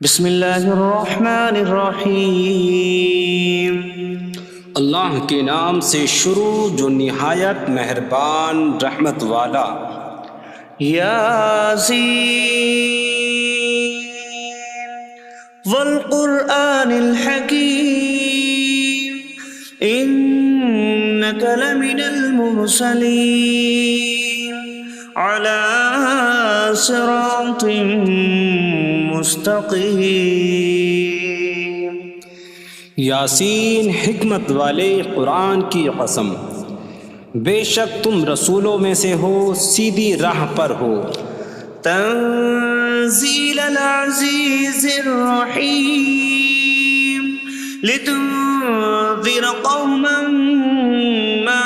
بسم اللہ الرحمن الرحیم۔ اللہ کے نام سے شروع جو نہایت مہربان رحمت والا۔ یاسین والقرآن الحکیم انک لمن المرسلین علی صراط مستقیم۔ یاسین حکمت والے قرآن کی قسم، بے شک تم رسولوں میں سے ہو، سیدھی راہ پر ہو۔ تنزیل العزیز الرحیم لتنذر قوما ما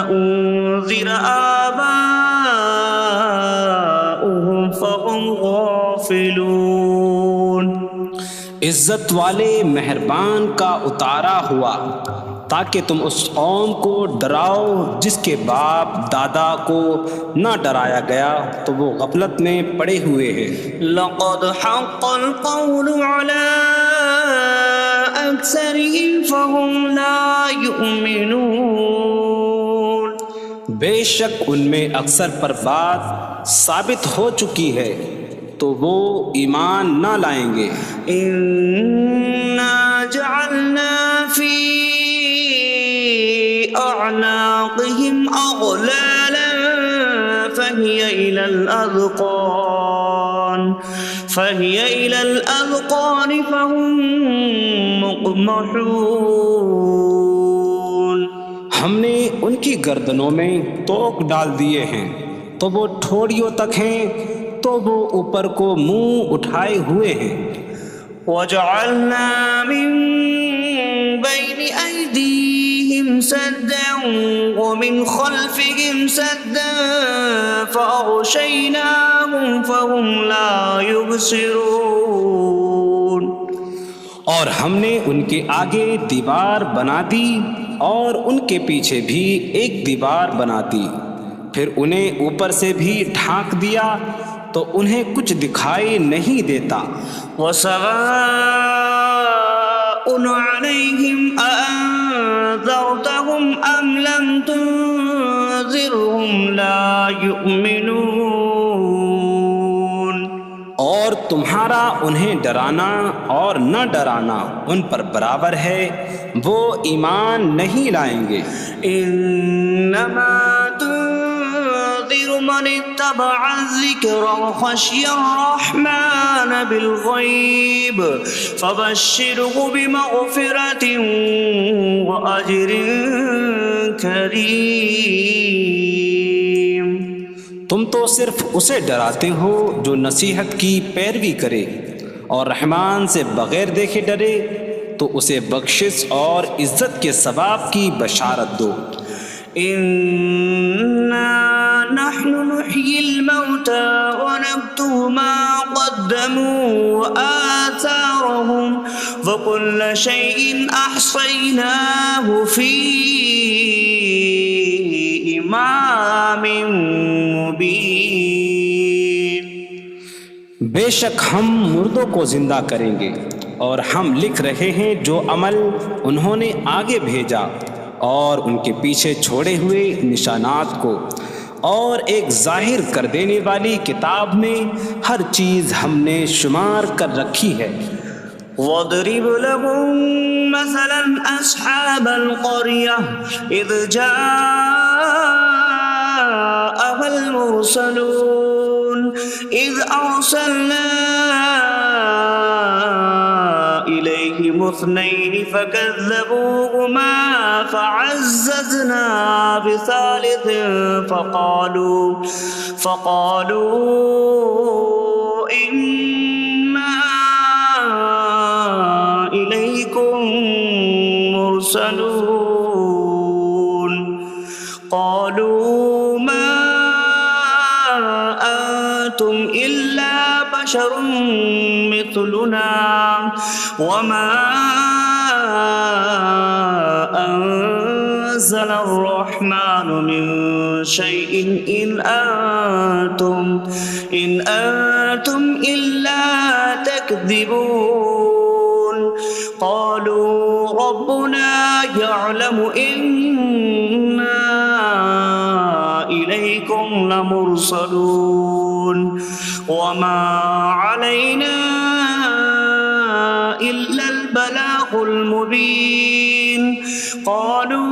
انذر آباؤهم فهم غافلون۔ عزت والے مہربان کا اتارا ہوا تاکہ تم اس قوم کو ڈراؤ جس کے باپ دادا کو نہ ڈرایا گیا تو وہ غفلت میں پڑے ہوئے ہیں۔ لقد حق القول على أكثرهم فهم لا يؤمنون۔ بے شک ان میں اکثر پر بات ثابت ہو چکی ہے تو وہ ایمان نہ لائیں گے۔ إنا جعلنا في أعناقهم أغلالا فهي إلى الأذقان فهم مقمحون۔ ہم نے ان کی گردنوں میں توق ڈال دیے ہیں تو وہ ٹھوڑیوں تک ہیں، تو وہ اوپر کو منہ اٹھائے ہوئے ہیں۔ وجعلنا من بين أيديهم سدا ومن خلفهم سدا فأغشيناهم فهم لا يبصرون۔ اور ہم نے ان کے آگے دیوار بنا دی اور ان کے پیچھے بھی ایک دیوار بنا دی، پھر انہیں اوپر سے بھی ڈھانک دیا تو انہیں کچھ دکھائی نہیں دیتا۔ وسواء عليهم أأنذرتهم أم لم تنذرهم لا يؤمنون۔ اور تمہارا انہیں ڈرانا اور نہ ڈرانا ان پر برابر ہے، وہ ایمان نہیں لائیں گے۔ انما تنذر من اتبع الذکر وخشی الرحمن بالغیب فبشره بمغفرة واجر کریم۔ تم تو صرف اسے ڈراتے ہو جو نصیحت کی پیروی کرے اور رحمان سے بغیر دیکھے ڈرے، تو اسے بخشش اور عزت کے ثواب کی بشارت دو۔ انا نحن نحيي الموتى ونكتب ما قدموا وآثارهم وكل شيء أحصيناه في إمام مبين۔ بے شک ہم مردوں کو زندہ کریں گے اور ہم لکھ رہے ہیں جو عمل انہوں نے آگے بھیجا اور ان کے پیچھے چھوڑے ہوئے نشانات کو، اور ایک ظاہر کر دینے والی کتاب میں ہر چیز ہم نے شمار کر رکھی ہے۔ وَاضْرِبْ لَهُم مَّثَلًا أَصْحَابَ الْقَرْيَةِ إِذْ جَاءَهَا الْمُرْسَلُونَ إِذْ أَرْسَلْنَا إِلَيْهِمُ اثْنَيْنِ فَكَذَّبُوهُمَا فَعَزَّزْنَا بِثَالِثٍ فَقَالُوا إِنَّا إِلَيْكُمْ مُرْسَلُونَ۔ قَالُوا مَا أَنتُمْ إِلَّا بَشَرٌ مِثْلُنَا وَمَا أَنتُمْ نزل الرحمن من شيء إن أنتم إلا تكذبون قالوا ربنا يعلم إنا إليكم لمرسلون وما علينا إلا البلاغ المبين قالوا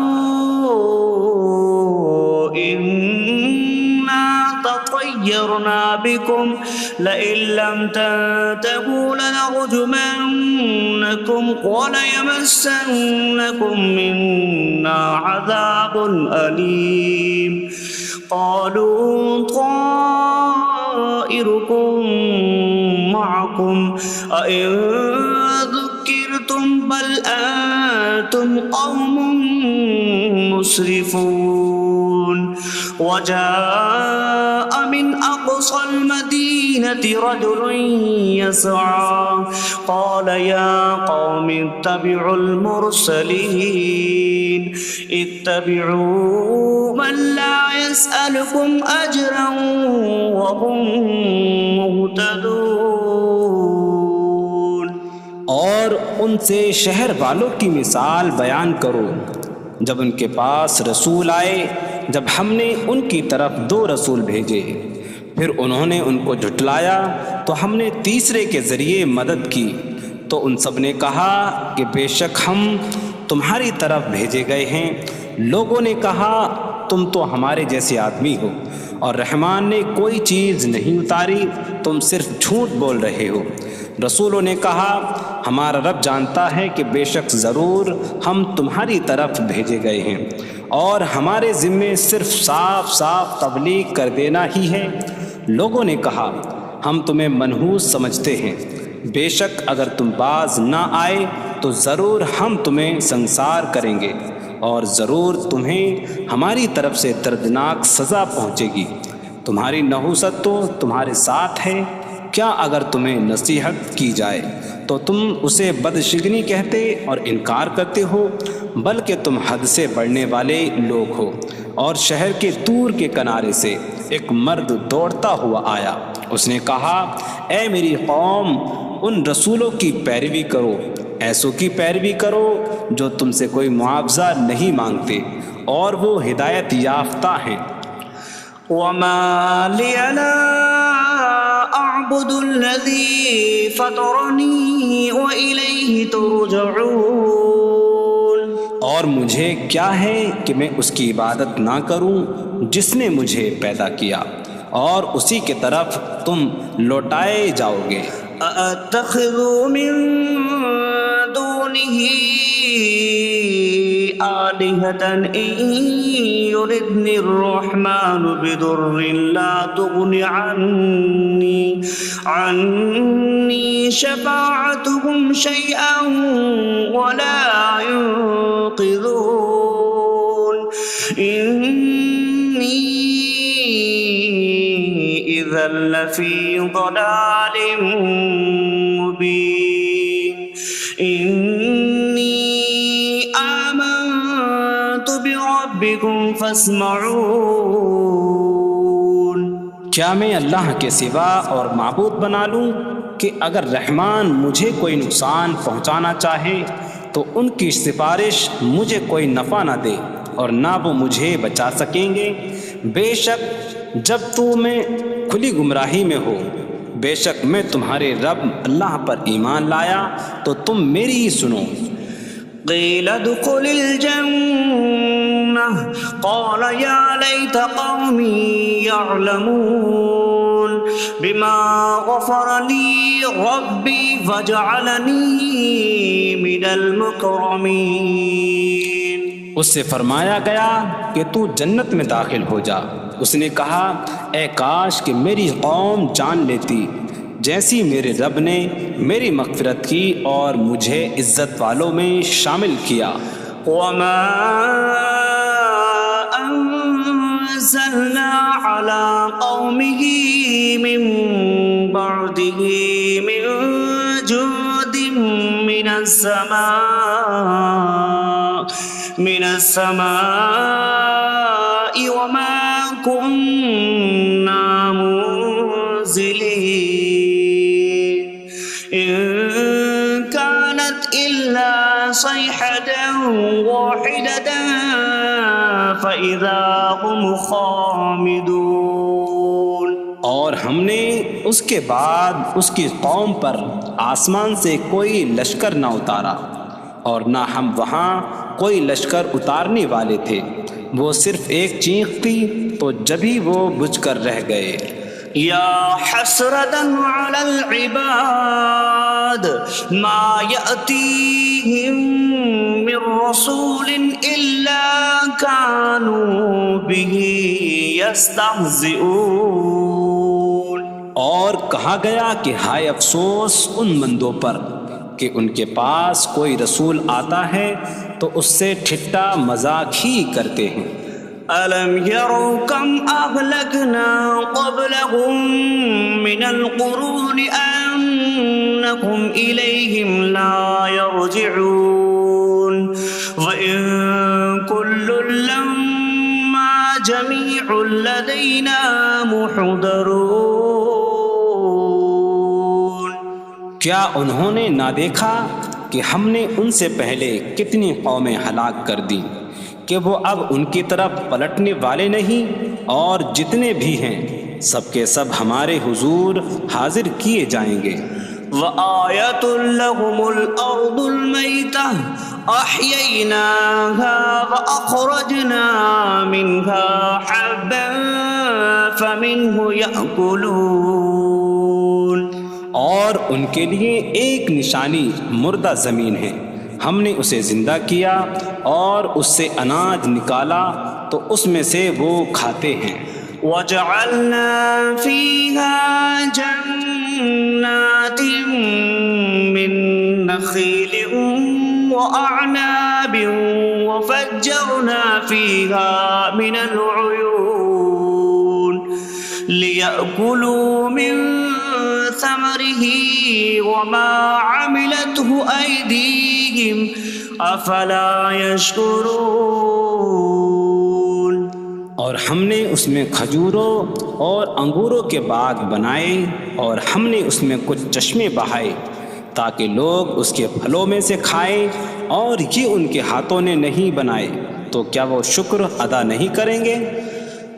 إنا تطيرنا بكم لئن لم تنتهوا لنرجمنكم وليمسنكم منا عذاب أليم قالوا طائركم معكم أئن ذكرتم بل أنتم قوم مسرفون وجاء من أقصى المدينة رجل يسعى قال يا قوم اتبعوا المرسلين اتبعوا من لا يسألكم أجرا وهم مهتدون اور ان سے شہر والوں کی مثال بیان کرو جب ان کے پاس رسول آئے جب ہم نے ان کی طرف 2 رسول بھیجے پھر انہوں نے ان کو جھٹلایا تو ہم نے تیسرے کے ذریعے مدد کی تو ان سب نے کہا کہ بے شک ہم تمہاری طرف بھیجے گئے ہیں لوگوں نے کہا تم تو ہمارے جیسے آدمی ہو اور رحمان نے کوئی چیز نہیں اتاری تم صرف جھوٹ بول رہے ہو رسولوں نے کہا ہمارا رب جانتا ہے کہ بے شک ضرور ہم تمہاری طرف بھیجے گئے ہیں اور ہمارے ذمے صرف صاف صاف تبلیغ کر دینا ہی ہے لوگوں نے کہا ہم تمہیں منحوس سمجھتے ہیں بے شک اگر تم باز نہ آئے تو ضرور ہم تمہیں سنسار کریں گے اور ضرور تمہیں ہماری طرف سے دردناک سزا پہنچے گی تمہاری نحوست تو تمہارے ساتھ ہے کیا اگر تمہیں نصیحت کی جائے تو تم اسے بدشگنی کہتے اور انکار کرتے ہو بلکہ تم حد سے بڑھنے والے لوگ ہو اور شہر کے دور کے کنارے سے ایک مرد دوڑتا ہوا آیا اس نے کہا اے میری قوم ان رسولوں کی پیروی کرو ایسوں کی پیروی کرو جو تم سے کوئی معاوضہ نہیں مانگتے اور وہ ہدایت یافتہ ہیں وما لي لا أعبد الذي فطرني وإليه ترجعون اور مجھے کیا ہے کہ میں اس کی عبادت نہ کروں جس نے مجھے پیدا کیا اور اسی کی طرف تم لوٹائے جاؤ گے أأتخذ من دونه آلهة إن يردني الرحمن بضر لا تغن عني شفاعتهم شيئا ولا ينقذون إني إذا لفي ضلال مبين إني آمنت بربكم فاسمعون کیا میں اللہ کے سوا اور معبود بنا لوں کہ اگر رحمان مجھے کوئی نقصان پہنچانا چاہے تو ان کی سفارش مجھے کوئی نفع نہ دے اور نہ وہ مجھے بچا سکیں گے بے شک جب میں کھلی گمراہی میں ہو بے شک میں تمہارے رب اللہ پر ایمان لایا تو تم میری ہی سنو قيل ادخل الجنة قال يا ليت قومي يعلمون بما غفر لي ربي فجعلني من المكرمين اس سے فرمایا گیا کہ تو جنت میں داخل ہو جا اس نے کہا اے کاش کہ میری قوم جان لیتی جیسی میرے رب نے میری مغفرت کی اور مجھے عزت والوں میں شامل کیا وما أنزلنا على قومه من بعده من جود من السماء من السماء وما كنا منزلين إن كانت إلا صيحة واحدة فإذا هم خامدون۔ اور ہم نے اس کے بعد اس کی قوم پر آسمان سے کوئی لشکر نہ اتارا، اور نہ ہم وہاں کوئی لشکر اتارنے والے تھے، وہ صرف ایک چیخ تھی تو جبھی وہ بجھ کر رہ گئے۔ یا حسرة على العباد ما يأتيهم من رسول إلا كانوا به يستهزئون۔ اور کہا گیا کہ ہائے افسوس ان بندوں پر کہ ان کے پاس کوئی رسول آتا ہے تو اس سے ٹھٹا مذاق ہی کرتے ہیں۔ أَلَمْ يَرَوْا كَمْ أَهْلَكْنَا قَبْلَهُمْ مِنَ الْقُرُونِ أَنَّكُمْ إِلَيْهِمْ لَا يَرْجِعُونَ وَإِن كُلٌّ لَّمَّا جَمِيعٌ لَّدَيْنَا مُحْضَرُونَ۔ کیا انہوں نے نہ دیکھا کہ ہم نے ان سے پہلے کتنی قومیں ہلاک کر دیں کہ وہ اب ان کی طرف پلٹنے والے نہیں، اور جتنے بھی ہیں سب کے سب ہمارے حضور حاضر کیے جائیں گے۔ وَآيَةٌ لَّهُمُ الْأَرْضُ الْمَيْتَةُ أَحْيَيْنَاهَا وَأَخْرَجْنَا مِنْهَا حَبًّا فَمِنْهُ يَأْكُلُونَ۔ اور ان کے لیے ایک نشانی مردہ زمین ہے، ہم نے اسے زندہ کیا اور اس سے اناج نکالا تو اس میں سے وہ کھاتے ہیں۔ وَجَعَلْنَا فِيهَا جَنَّاتٍ مِّن نَّخِيلٍ وَأَعْنَابٍ وَفَجَّرْنَا فِيهَا مِنَ الْعُيُونِ لِيَأْكُلُوا مِن ثَمَرِهِ وَمَا عَمِلَتْهُ أَيْدِيهِمْ أَفَلَا يَشْكُرُونَ۔ اور ہم نے اس میں کھجوروں اور انگوروں کے باغ بنائے، اور ہم نے اس میں کچھ چشمے بہائے تاکہ لوگ اس کے پھلوں میں سے کھائیں، اور یہ ان کے ہاتھوں نے نہیں بنائے، تو کیا وہ شکر ادا نہیں کریں گے؟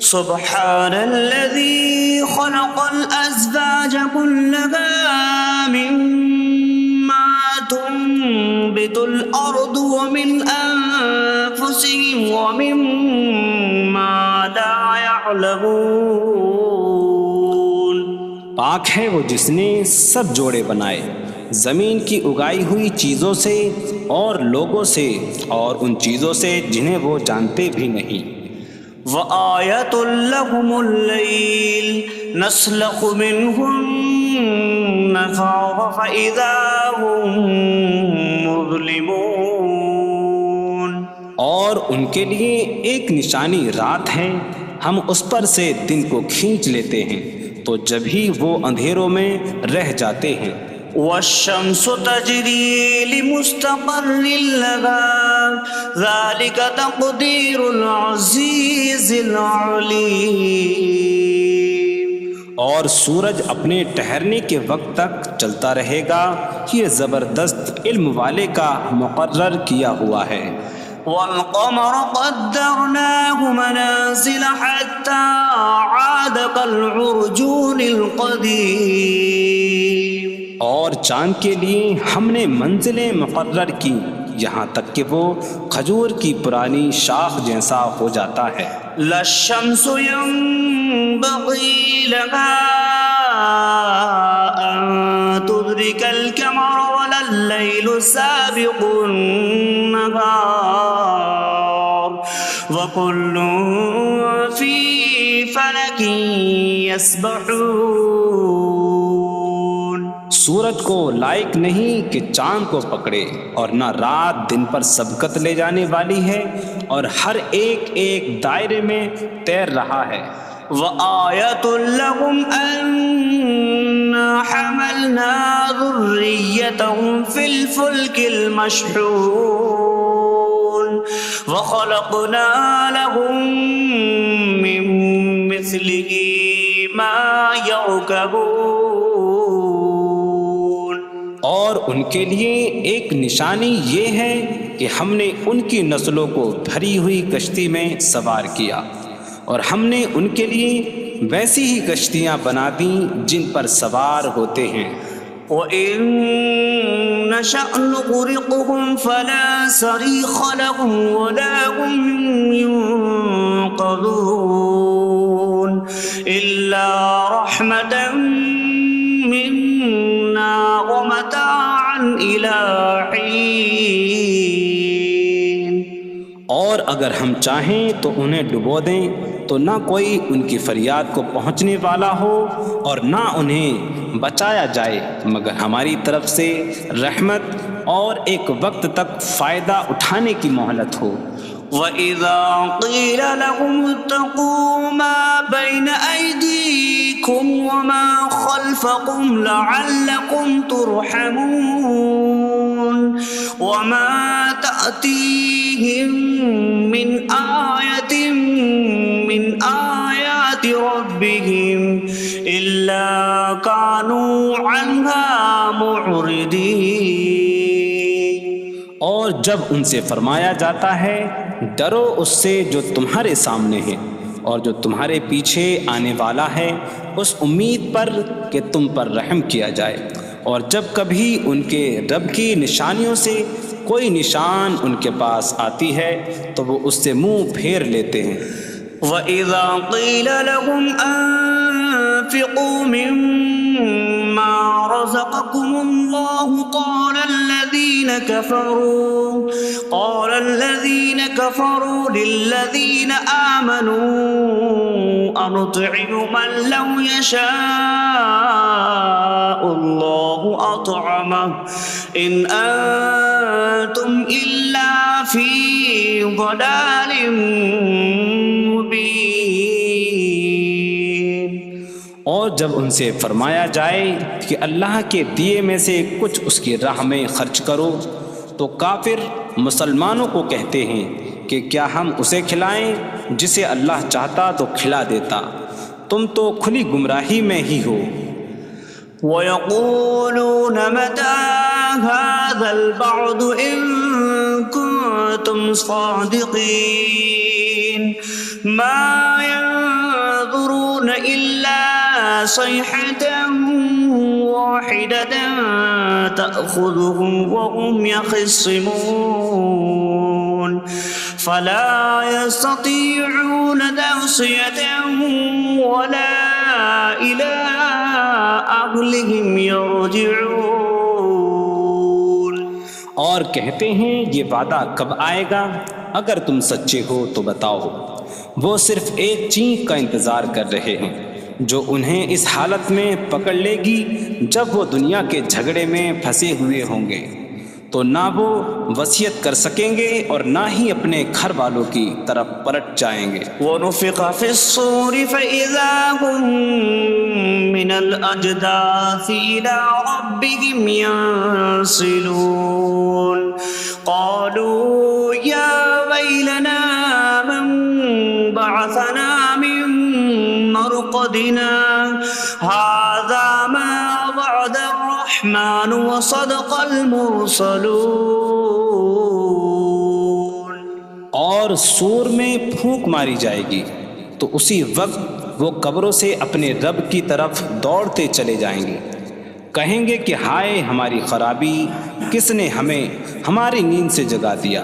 سبحان الذي خلق الأزواج كلها مما تنبت الأرض ومن أنفسهم ومما لا يعلمون۔ پاک ہے وہ جس نے سب جوڑے بنائے زمین کی اگائی ہوئی چیزوں سے اور لوگوں سے اور ان چیزوں سے جنہیں وہ جانتے بھی نہیں۔ وَآيَةٌ لَّهُمُ اللَّيْلُ نَسْلَخُ مِنْهُ النَّهَارَ فَإِذَا هُم مُظْلِمُونَ۔ اور ان کے لیے ایک نشانی رات ہے، ہم اس پر سے دن کو کھینچ لیتے ہیں تو جبھی وہ اندھیروں میں رہ جاتے ہیں۔ وَالشَّمْسُ تَجْرِي لِمُسْتَقَرٍّ لَّهَا ذَلِكَ تَقْدِيرُ الْعَزِيزِ الْعَلِيمِ۔ اور سورج اپنے ٹھہرنے کے وقت تک چلتا رہے گا، یہ زبردست علم والے کا مقرر کیا ہوا ہے۔ وَالْقَمَرَ قَدَّرْنَاهُ مَنَازِلَ حَتَّى عَادَ كَالْعُرْجُونِ الْقَدِيمِ۔ اور چاند کے لیے ہم نے منزلیں مقرر کی یہاں تک کہ وہ کھجور کی پرانی شاخ جیسا ہو جاتا ہے۔ لا الشمس ينبغي لها أن تدرك القمر ولا الليل سابق النهار وكل في فلك يسبحون۔ سورج کو لائق نہیں کہ چاند کو پکڑے، اور نہ رات دن پر سبقت لے جانے والی ہے، اور ہر ایک ایک دائرے میں تیر رہا ہے۔ وَآيَةٌ لَّهُمْ أَنَّا حَمَلْنَا ذُرِّيَّتَهُمْ فِي الْفُلْكِ الْمَشْحُونِ۔ وخلقنا لهم من مثله ما يركبون. اور ان کے لیے ایک نشانی یہ ہے کہ ہم نے ان کی نسلوں کو بھری ہوئی کشتی میں سوار کیا، اور ہم نے ان کے لیے ویسی ہی کشتیاں بنا دیں جن پر سوار ہوتے ہیں. وَإِن نَّشَأْ نُغْرِقْهُمْ فَلَا صَرِيخَ لَهُمْ وَلَا هُمْ يُنقَذُونَ إِلَّا رَحْمَةً مِّنَّا وَمَتَاعًا إِلَىٰ حِينٍ. اور اگر ہم چاہیں تو انہیں ڈبو دیں تو نہ کوئی ان کی فریاد کو پہنچنے والا ہو اور نہ انہیں بچایا جائے مگر ہماری طرف سے رحمت اور ایک وقت تک فائدہ اٹھانے کی مہلت ہو. وَإِذَا قِيلَ لَهُمُ اتَّقُوا مَا بَيْنَ أَيْدِيكُمْ وَمَا خَلْفَكُمْ لَعَلَّكُمْ تُرْحَمُونَ وَمَا تَأْتِيهِم مِّنْ آيَةٍ مِّنْ آيَاتِ رَبِّهِمْ إِلَّا كَانُوا عَنْهَا مُعْرِضِينَ. اور جب ان سے فرمایا جاتا ہے ڈرو اس سے جو تمہارے سامنے ہے اور جو تمہارے پیچھے آنے والا ہے، اس امید پر کہ تم پر رحم کیا جائے، اور جب کبھی ان کے رب کی نشانیوں سے کوئی نشان ان کے پاس آتی ہے تو وہ اس سے منہ پھیر لیتے ہیں. وَإِذَا قِيلَ لَهُمْ أَنفِقُوا مِمَّا رَزَقَكُمُ اللَّهُ قَالَ الَّذِينَ كَفَرُوا لِلَّذِينَ آمَنُوا أَنُطْعِمُ مَن لَّوْ يَشَاءُ اللَّهُ أَطْعَمَهُ إِنْ أَنتُمْ إِلَّا فِي ضَلَالٍ مبین. اور جب ان سے فرمایا جائے کہ اللہ کے دیے میں سے کچھ اس کی راہ میں خرچ کرو تو کافر مسلمانوں کو کہتے ہیں کہ کیا ہم اسے کھلائیں جسے اللہ چاہتا تو کھلا دیتا، تم تو کھلی گمراہی میں ہی ہو. وَيَقُولُونَ مَتَىٰ هَٰذَا الْوَعْدُ إِن كُنتُمْ صَادِقِينَ مَا يَنظُرُونَ إِلَّا صَيْحَةً وَاحِدَةً تَأْخُذُهُمْ وَهُمْ يَخِصِّمُونَ فَلَا يَسْتَطِيعُونَ تَوْصِيَةً وَلَا إِلَىٰ أَهْلِهِمْ يَرْجِعُونَ. اور کہتے ہیں یہ وعدہ کب آئے گا؟ اگر تم سچے ہو تو بتاؤ. وہ صرف ایک چینک کا انتظار کر رہے ہیں جو انہیں اس حالت میں پکڑ لے گی جب وہ دنیا کے جھگڑے میں پھنسے ہوئے ہوں گے، تو نہ وہ وصیت کر سکیں گے اور نہ ہی اپنے گھر والوں کی طرف پلٹ جائیں گے. وَنُفِخَ فِي الصُّورِ فَإِذَا هُم مِّنَ الْأَجْدَاثِ إِلَىٰ رَبِّهِمْ يَنسِلُونَ قَالُوا يَا وَيْلَنَا مَن بَعَثَنَا مِن مَّرْقَدِنَا هَٰذَا مَا وَعَدَ الرَّحْمَٰنُ وَصَدَقَ الْمُرْسَلُونَ. اور سور میں پھونک ماری جائے گی تو اسی وقت وہ قبروں سے اپنے رب کی طرف دوڑتے چلے جائیں گے، کہیں گے کہ ہائے ہماری خرابی، کس نے ہمیں ہماری نیند سے جگا دیا.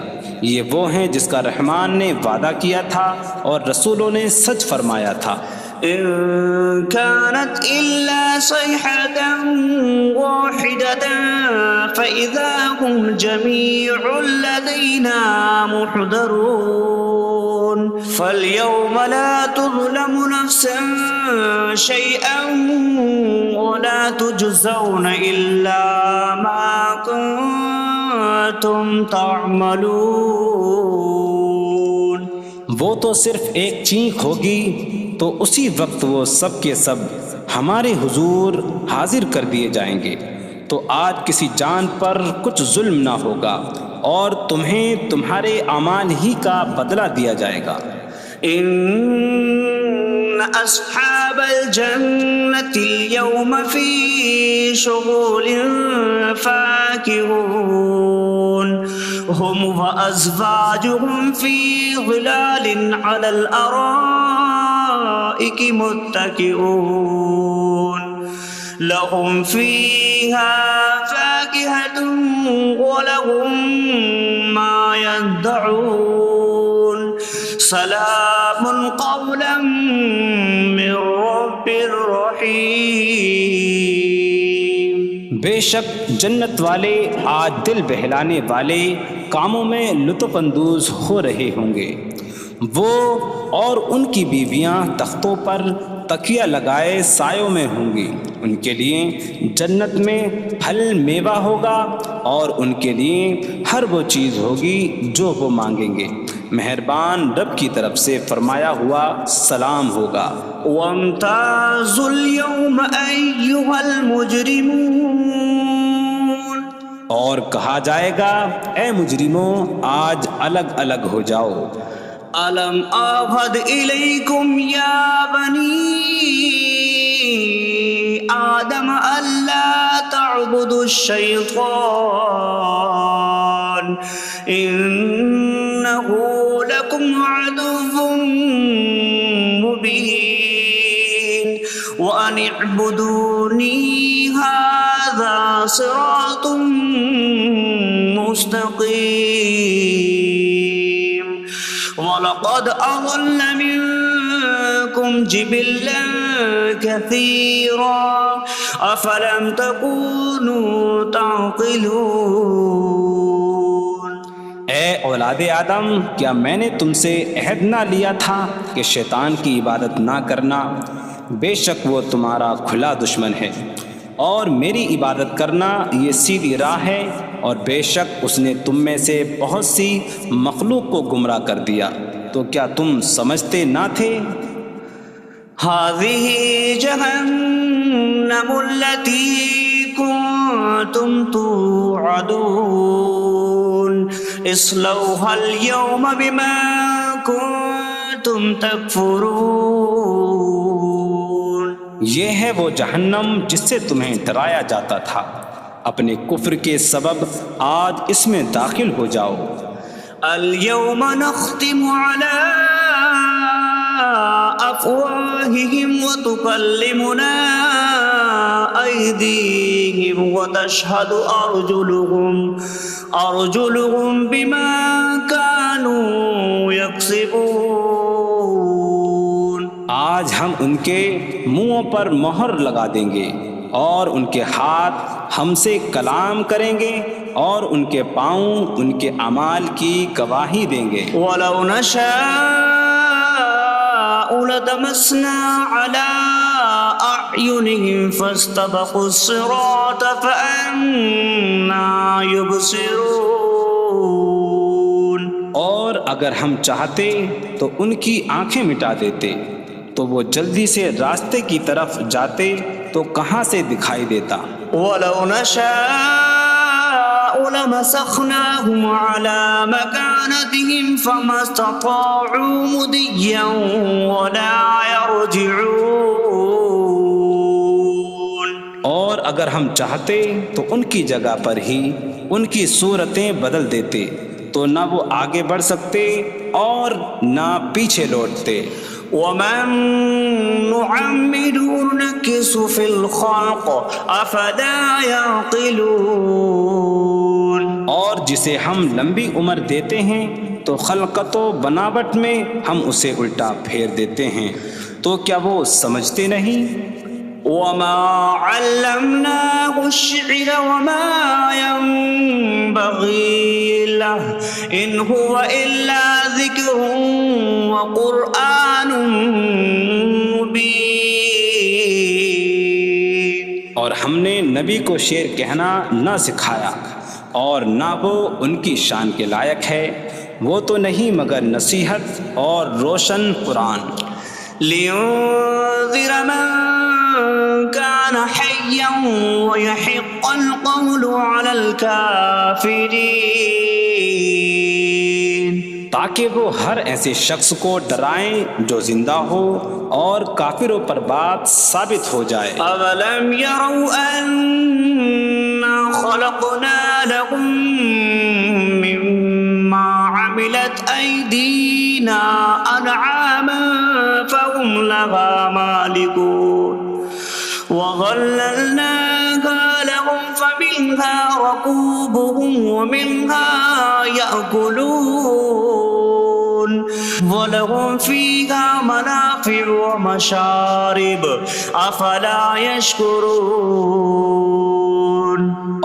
یہ وہ ہیں جس کا رحمان نے وعدہ کیا تھا اور رسولوں نے سچ فرمایا تھا. إن كانت إلا صيحة واحدة فإذا هم جميع لدينا محضرون. فاليوم لا تظلم نفس شيئا ولا تجزون إلا ما كنتم تعملون. وہ تو صرف ایک چینک ہوگی تو اسی وقت وہ سب کے سب ہمارے حضور حاضر کر دیے جائیں گے، تو آج کسی جان پر کچھ ظلم نہ ہوگا اور تمہیں تمہارے اعمال ہی کا بدلہ دیا جائے گا۔ إن أصحاب الجنة اليوم في شغل فاكهون هم وأزواجهم في ظلال على الأرائك متكئون لهم فيها فاكهة ولهم ما يدعون سلام قولا من رب رحیم۔ بے شک جنت والے آج دل بہلانے والے کاموں میں لطف اندوز ہو رہے ہوں گے۔ وہ اور ان کی بیویاں تختوں پر تکیہ لگائے سایوں میں ہوں گی۔ ان کے لیے جنت میں پھل میوہ ہوگا اور ان کے لیے ہر وہ چیز ہوگی جو وہ مانگیں گے۔ مہربان رب کی طرف سے فرمایا ہوا سلام ہوگا۔ وامتازوا اليوم أيها المجرمون، اور کہا جائے گا اے مجرموں آج الگ الگ ہو جاؤ۔ ألم أعهد إليكم يا بني آدم ألا تعبدوا الشيطان إنه لكم عدو مبين وأن اعبدوني هذا صراط مستقيم وَلَقَدْ أَضَلَّ مِنكُمْ جِبِلًّا كَثِيرًا أَفَلَمْ تَكُونُوا تَعْقِلُونَ۔ اے اولاد آدم، کیا میں نے تم سے عہد نہ لیا تھا کہ شیطان کی عبادت نہ کرنا؟ بے شک وہ تمہارا کھلا دشمن ہے، اور میری عبادت کرنا یہ سیدھی راہ ہے، اور بے شک اس نے تم میں سے بہت سی مخلوق کو گمراہ کر دیا، تو کیا تم سمجھتے نہ تھے؟ هذه جهنم التي كنتم توعدون اصلوها اليوم بما كنتم تكفرون۔ یہ ہے وہ جہنم جس سے تمہیں ڈرایا جاتا تھا، اپنے کفر کے سبب آج اس میں داخل ہو جاؤ۔ اليوم نختم على أفواههم وتكلمنا أيديهم وتشهد أرجلهم بما كانوا يكسبون۔ آج ہم ان کے منہوں پر مہر لگا دیں گے، اور ان کے ہاتھ ہم سے کلام کریں گے، اور ان کے پاؤں ان کے اعمال کی گواہی دیں گے۔ وَلَوْ نَشَاءُ لَطَمَسْنَا عَلَىٰ أَعْيُنِهِمْ فَاسْتَبَقُوا الصِّرَاطَ فَأَنَّىٰ يُبْصِرُونَ۔ اور اگر ہم چاہتے تو ان کی آنکھیں مٹا دیتے، تو وہ جلدی سے راستے کی طرف جاتے تو کہاں سے دکھائی دیتا۔ وَلَوْ نَشَاءُ لَمَسَخْنَاهُمْ عَلَىٰ مَكَانَتِهِمْ فَمَا اسْتَطَاعُوا مُضِيًّا وَلَا يَرْجِعُونَ۔ اور اگر ہم چاہتے تو ان کی جگہ پر ہی ان کی صورتیں بدل دیتے، تو نہ وہ آگے بڑھ سکتے اور نہ پیچھے لوٹتے۔ وَمَن نُّعَمِّرْهُ نُنَكِّسْهُ فِي الْخَلْقِ أَفَلَا يَعْقِلُونَ۔ اور جسے ہم لمبی عمر دیتے ہیں تو خلقت و بناوٹ میں ہم اسے الٹا پھیر دیتے ہیں، تو کیا وہ سمجھتے نہیں؟ وَمَا عَلَّمْنَاهُ الشِّعْرَ وَمَا يَنبَغِي لَهُ إِنْ هُوَ إِلَّا ذِكْرٌ وَقُرْآنٌ مُّبِينٌ۔ اور ہم نے نبی کو شعر کہنا نہ سکھایا، اور نہ وہ ان کی شان کے لائق ہے، وہ تو نہیں مگر نصیحت اور روشن قرآن۔ لِيُنذِرَ مَن كَانَ حَيًّا حيا ويحق القول على الكافرين تاکہ وہ ہر ایسے شخص کو ڈرائیں جو زندہ ہو اور کافروں پر بات ثابت ہو جائے۔ أولم يروا أنا خلقنا لهم مما عملت أيدينا أنعاما فهم لها مالكون وظللناها لهم فمنها ركوبهم ومنها يأكلون وَلَهُمْ فِيهَا مَنَافِعُ وَمَشَارِبُ أَفَلَا يَشْكُرُونَ۔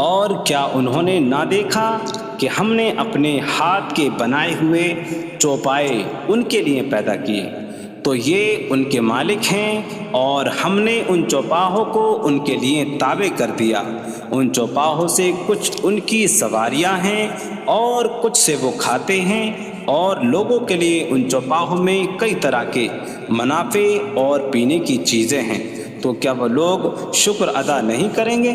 اور کیا انہوں نے نہ دیکھا کہ ہم نے اپنے ہاتھ کے بنائے ہوئے چوپائے ان کے لیے پیدا کیے، تو یہ ان کے مالک ہیں، اور ہم نے ان چوپاہوں کو ان کے لیے تابع کر دیا۔ ان چوپاہوں سے کچھ ان کی سواریاں ہیں اور کچھ سے وہ کھاتے ہیں، اور لوگوں کے لیے ان چوپاہوں میں کئی طرح کے منافع اور پینے کی چیزیں ہیں، تو کیا وہ لوگ شکر ادا نہیں کریں گے؟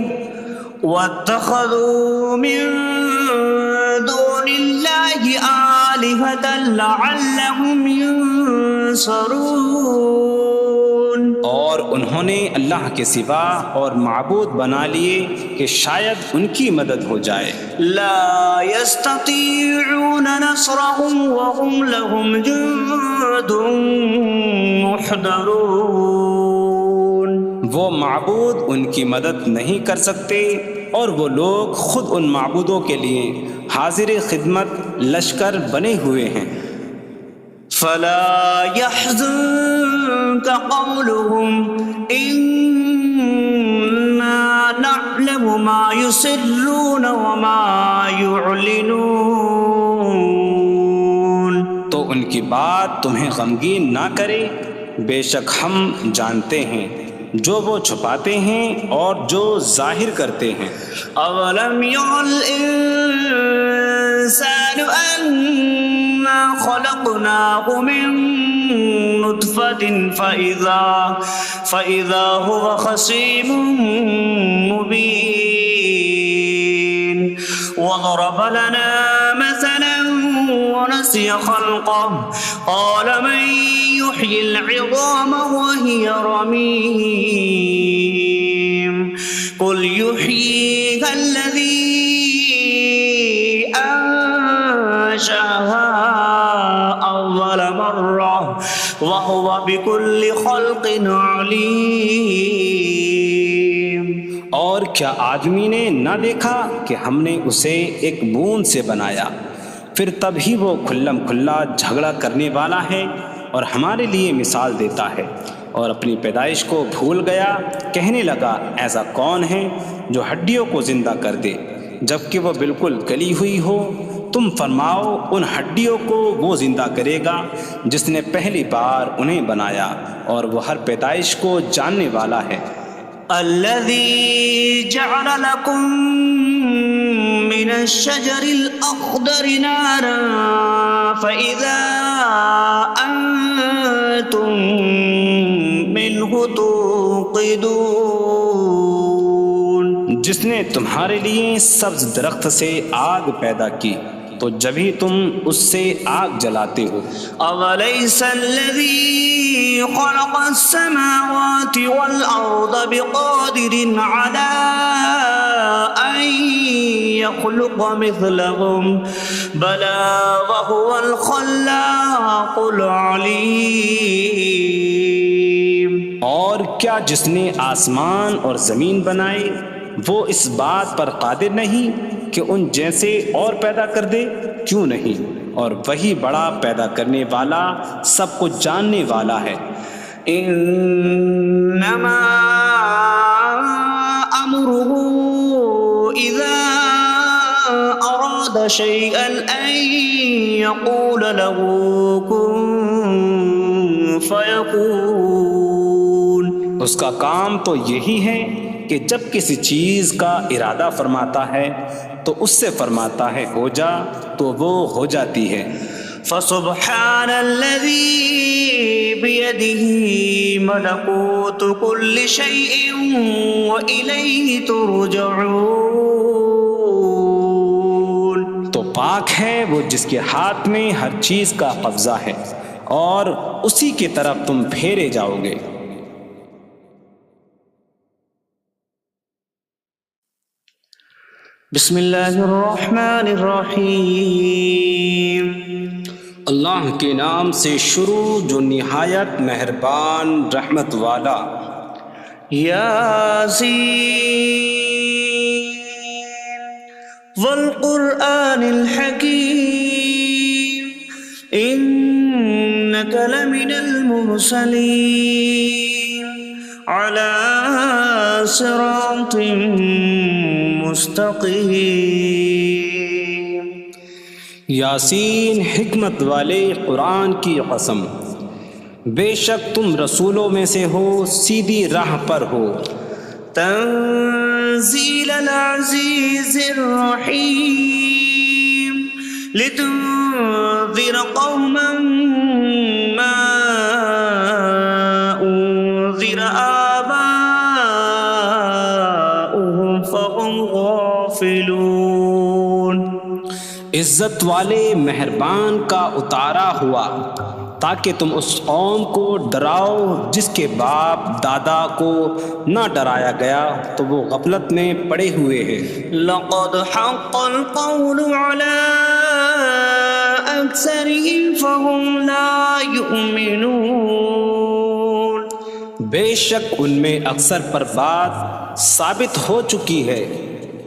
وَاتَّخَذُوا مِن دُونِ اللَّهِ آلِهَةً لَعَلَّهُمْ يُنصَرُونَ۔ اور انہوں نے اللہ کے سوا اور معبود بنا لیے کہ شاید ان کی مدد ہو جائے۔ لا يستطيعون نصرهم وهم لهم جند محضرون۔ وہ معبود ان کی مدد نہیں کر سکتے، اور وہ لوگ خود ان معبودوں کے لیے حاضر خدمت لشکر بنے ہوئے ہیں۔ فلا يحزنك قولهم إنا نعلم ما يسرون وما يعلنون۔ تو ان کی بات تمہیں غمگین نہ کرے، بے شک ہم جانتے ہیں جو وہ چھپاتے ہیں اور جو ظاہر کرتے ہیں۔ اولم ير الانسان انا خلقناه من نطفة فإذا هو خصيم مبين وضرب لنا مثلا ونسي خلقه قال من يحيي العظام وهي رميم قل يحييها الذي أنشأها أول مرة وهو بكل خلق عليم۔ اور کیا آدمی نے نہ دیکھا کہ ہم نے اسے ایک بوند سے بنایا، پھر تب ہی وہ کھلم کھلا جھگڑا کرنے والا ہے اور ہمارے لیے مثال دیتا ہے، اور اپنی پیدائش کو بھول گیا، کہنے لگا ایسا کون ہے جو ہڈیوں کو زندہ کر دے جبکہ وہ بالکل گلی ہوئی ہو؟ تم فرماؤ ان ہڈیوں کو وہ زندہ کرے گا جس نے پہلی بار انہیں بنایا، اور وہ ہر پیدائش کو جاننے والا ہے۔ الذي جعل لكم من الشجر الأخضر نارا فإذا أنتم منه توقدون۔ جس نے تمہارے لیے سبز درخت سے آگ پیدا کی تو جبھی تم اس سے آگ جلاتے ہو۔ أَوَلَيْسَ الَّذِي خَلَقَ السَّمَاوَاتِ وَالْأَرْضَ بِقَادِرٍ عَلَىٰ أَن يَخْلُقَ مِثْلَهُم بَلَىٰ وَهُوَ الْخَلَّاقُ الْعَلِيمُ۔ اور کیا جس نے آسمان اور زمین بنائے وہ اس بات پر قادر نہیں کہ ان جیسے اور پیدا کر دے؟ کیوں نہیں، اور وہی بڑا پیدا کرنے والا سب کچھ جاننے والا ہے۔ انما امره اذا اراد شيئا ان يقول له كن فيكون۔ اس کا کام تو یہی ہے کہ جب کسی چیز کا ارادہ فرماتا ہے تو اس سے فرماتا ہے ہو جا، تو وہ ہو جاتی ہے۔ فسبحان الذي بيده ملكوت كل شيء وإليه ترجعون. تو پاک ہے وہ جس کے ہاتھ میں ہر چیز کا قبضہ ہے اور اسی کی طرف تم پھیرے جاؤ گے. بسم اللہ الرحمن الرحیم. اللہ کے نام سے شروع جو نہایت مہربان رحمت والا. یاسین والقرآن الحکیم انک لمن المرسلین علی صراط مستقیم. یاسین حکمت والے قرآن کی قسم، بے شک تم رسولوں میں سے ہو، سیدھی راہ پر ہو. تنزیل العزیز الرحیم لتنذر قوما ما انذر آباؤهم فهم غافلون. عزت والے مہربان کا اتارا ہوا تاکہ تم اس قوم کو ڈراؤ جس کے باپ دادا کو نہ ڈرایا گیا تو وہ غفلت میں پڑے ہوئے ہیں. لقد حق القول على أكثرهم فهم لا يؤمنون. بے شک ان میں اکثر پر بات ثابت ہو چکی ہے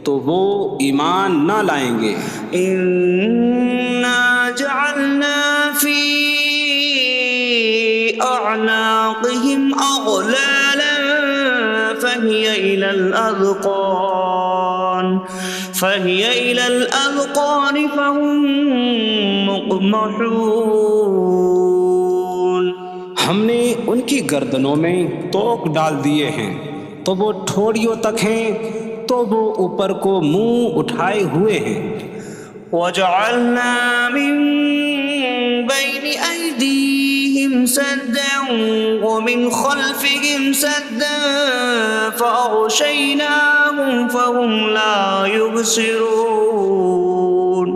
تو وہ ایمان نہ لائیں گے. إنا جعلنا في أعناقهم أغلالا فهي إلى الأذقان فهم مقمحون. ہم نے ان کی گردنوں میں توق ڈال دیے ہیں تو وہ ٹھوڑیوں تک ہیں تو وہ اوپر کو منہ اٹھائے ہوئے ہیں. وجعلنا من بين أيديهم سدا ومن خلفهم سدا فأغشيناهم فهم لا يبصرون.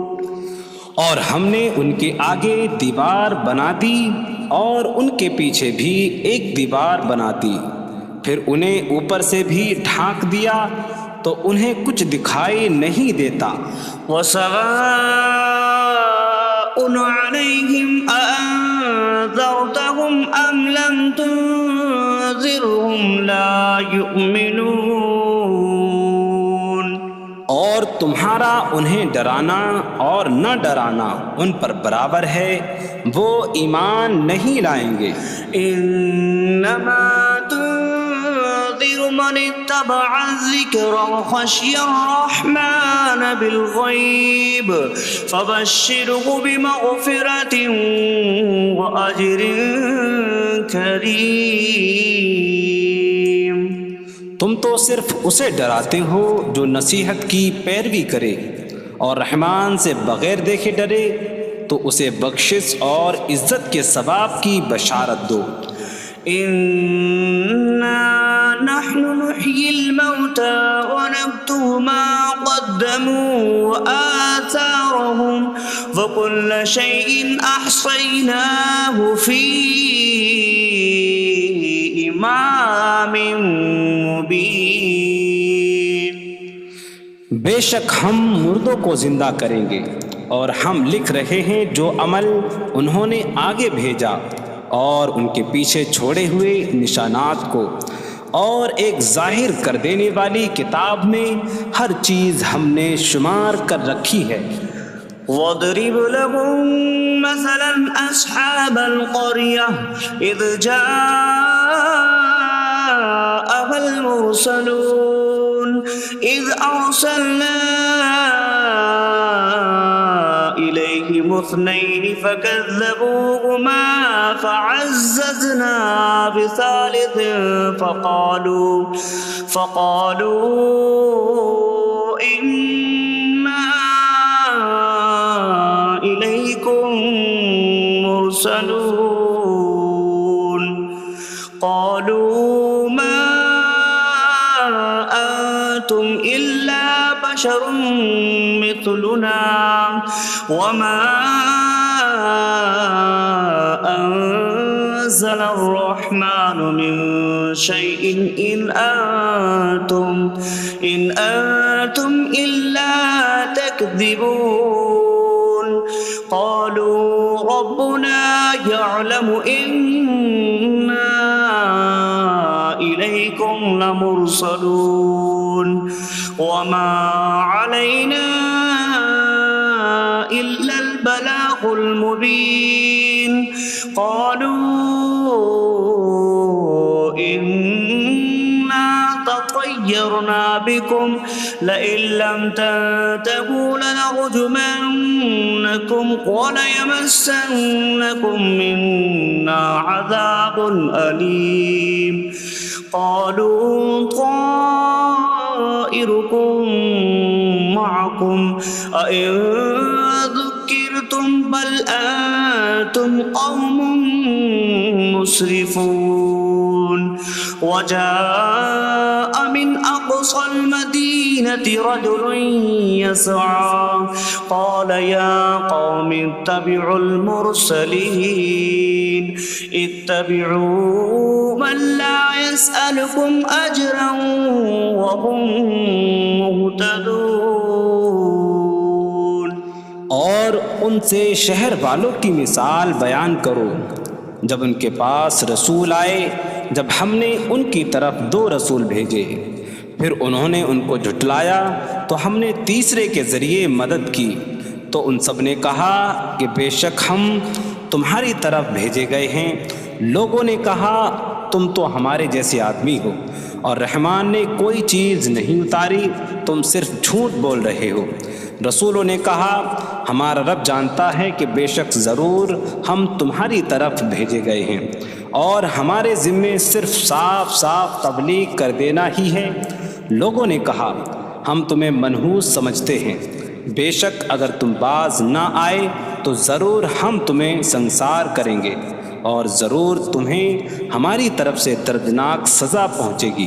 اور ہم نے ان کے آگے دیوار بنا دی اور ان کے پیچھے بھی ایک دیوار بنا دی، پھر انہیں اوپر سے بھی ڈھانک دیا تو انہیں کچھ دکھائی نہیں دیتا. وسواء عليهم أأنذرتهم أم لم تنذرهم لا يؤمنون. اور تمہارا انہیں ڈرانا اور نہ ڈرانا ان پر برابر ہے، وہ ایمان نہیں لائیں گے. انما تنذر من اتبع الذکر وخشی الرحمن بالغیب فبشره بمغفرة وأجر کریم. تم تو صرف اسے ڈراتے ہو جو نصیحت کی پیروی کرے اور رحمان سے بغیر دیکھے ڈرے تو اسے بخشش اور عزت کے ثواب کی بشارت دو. انا نحن نحيي الموتى ونكتب ما قدموا وآثارهم وكل شيء أحصيناه في إمام مبين. بے شک ہم مردوں کو زندہ کریں گے اور ہم لکھ رہے ہیں جو عمل انہوں نے آگے بھیجا اور ان کے پیچھے چھوڑے ہوئے نشانات کو، اور ایک ظاہر کر دینے والی کتاب میں ہر چیز ہم نے شمار کر رکھی ہے. وَاضْرِبْ لَهُم مَّثَلًا أَصْحَابَ الْقَرْيَةِ إِذْ جَاءَهَا الْمُرْسَلُونَ إِذْ أَرْسَلْنَا إِلَيْهِمُ اثْنَيْنِ فَكَذَّبُوهُمَا فَعَزَّزْنَا بِثَالِثٍ فَقَالُوا إِنَّا إِلَيْكُمْ لمرسلون قالوا ما أنتم إلا بشر مثلنا وما أنزل الرحمن من شيء إن أنتم إلا تكذبون قالوا ربنا يعلم إنا إليكم لمرسلون وما علينا إلا البلاغ المبين قالوا إنا تطيرنا بكم لئن لم تنتهوا لنرجمنكم وليمسنكم منا عذاب أليم قالوا طائركم معكم أئن ذكرتم بل أنتم قوم مسرفون وجاء من أقصى المدينة رجل يسعى قال يا قوم اتبعوا المرسلين اتبعوا من لا يسألكم أجرا وهم مهتدون اور ان سے شہر والوں کی مثال بیان کرو جب ان کے پاس رسول آئے جب ہم نے ان کی طرف 2 رسول بھیجے پھر انہوں نے ان کو جھٹلایا تو ہم نے تیسرے کے ذریعے مدد کی تو ان سب نے کہا کہ بے شک ہم تمہاری طرف بھیجے گئے ہیں لوگوں نے کہا تم تو ہمارے جیسے آدمی ہو اور رحمان نے کوئی چیز نہیں اتاری تم صرف جھوٹ بول رہے ہو رسولوں نے کہا ہمارا رب جانتا ہے کہ بے شک ضرور ہم تمہاری طرف بھیجے گئے ہیں اور ہمارے ذمے صرف صاف صاف تبلیغ کر دینا ہی ہے لوگوں نے کہا ہم تمہیں منحوس سمجھتے ہیں بے شک اگر تم باز نہ آئے تو ضرور ہم تمہیں سنسار کریں گے اور ضرور تمہیں ہماری طرف سے دردناک سزا پہنچے گی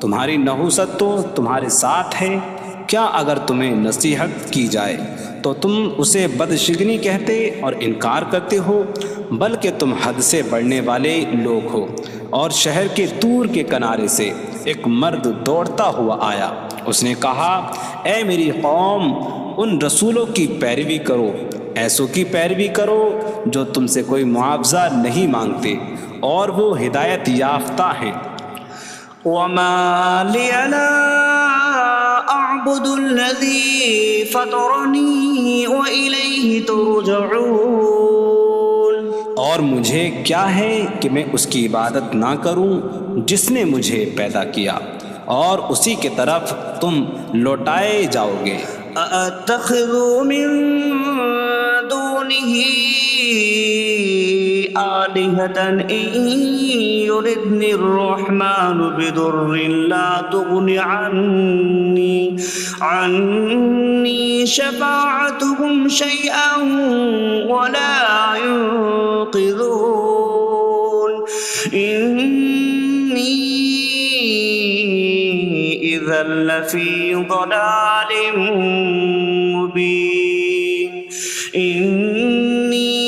تمہاری نحوست تو تمہارے ساتھ ہے کیا اگر تمہیں نصیحت کی جائے تو تم اسے بدشگنی کہتے اور انکار کرتے ہو بلکہ تم حد سے بڑھنے والے لوگ ہو اور شہر کے دور کے کنارے سے ایک مرد دوڑتا ہوا آیا اس نے کہا اے میری قوم ان رسولوں کی پیروی کرو ایسوں کی پیروی کرو جو تم سے کوئی معاوضہ نہیں مانگتے اور وہ ہدایت یافتہ ہیں وما لي لا أعبد الذي فطرني وإليه ترجعون اور مجھے کیا ہے کہ میں اس کی عبادت نہ کروں جس نے مجھے پیدا کیا اور اسی کی طرف تم لوٹائے جاؤ گے أأتخذ من دونه آلهة إن يردني الرحمن بضر لا تغن عني شفاعتهم شيئا ولا ينقذون إني إذا لفي ضلال مبين إني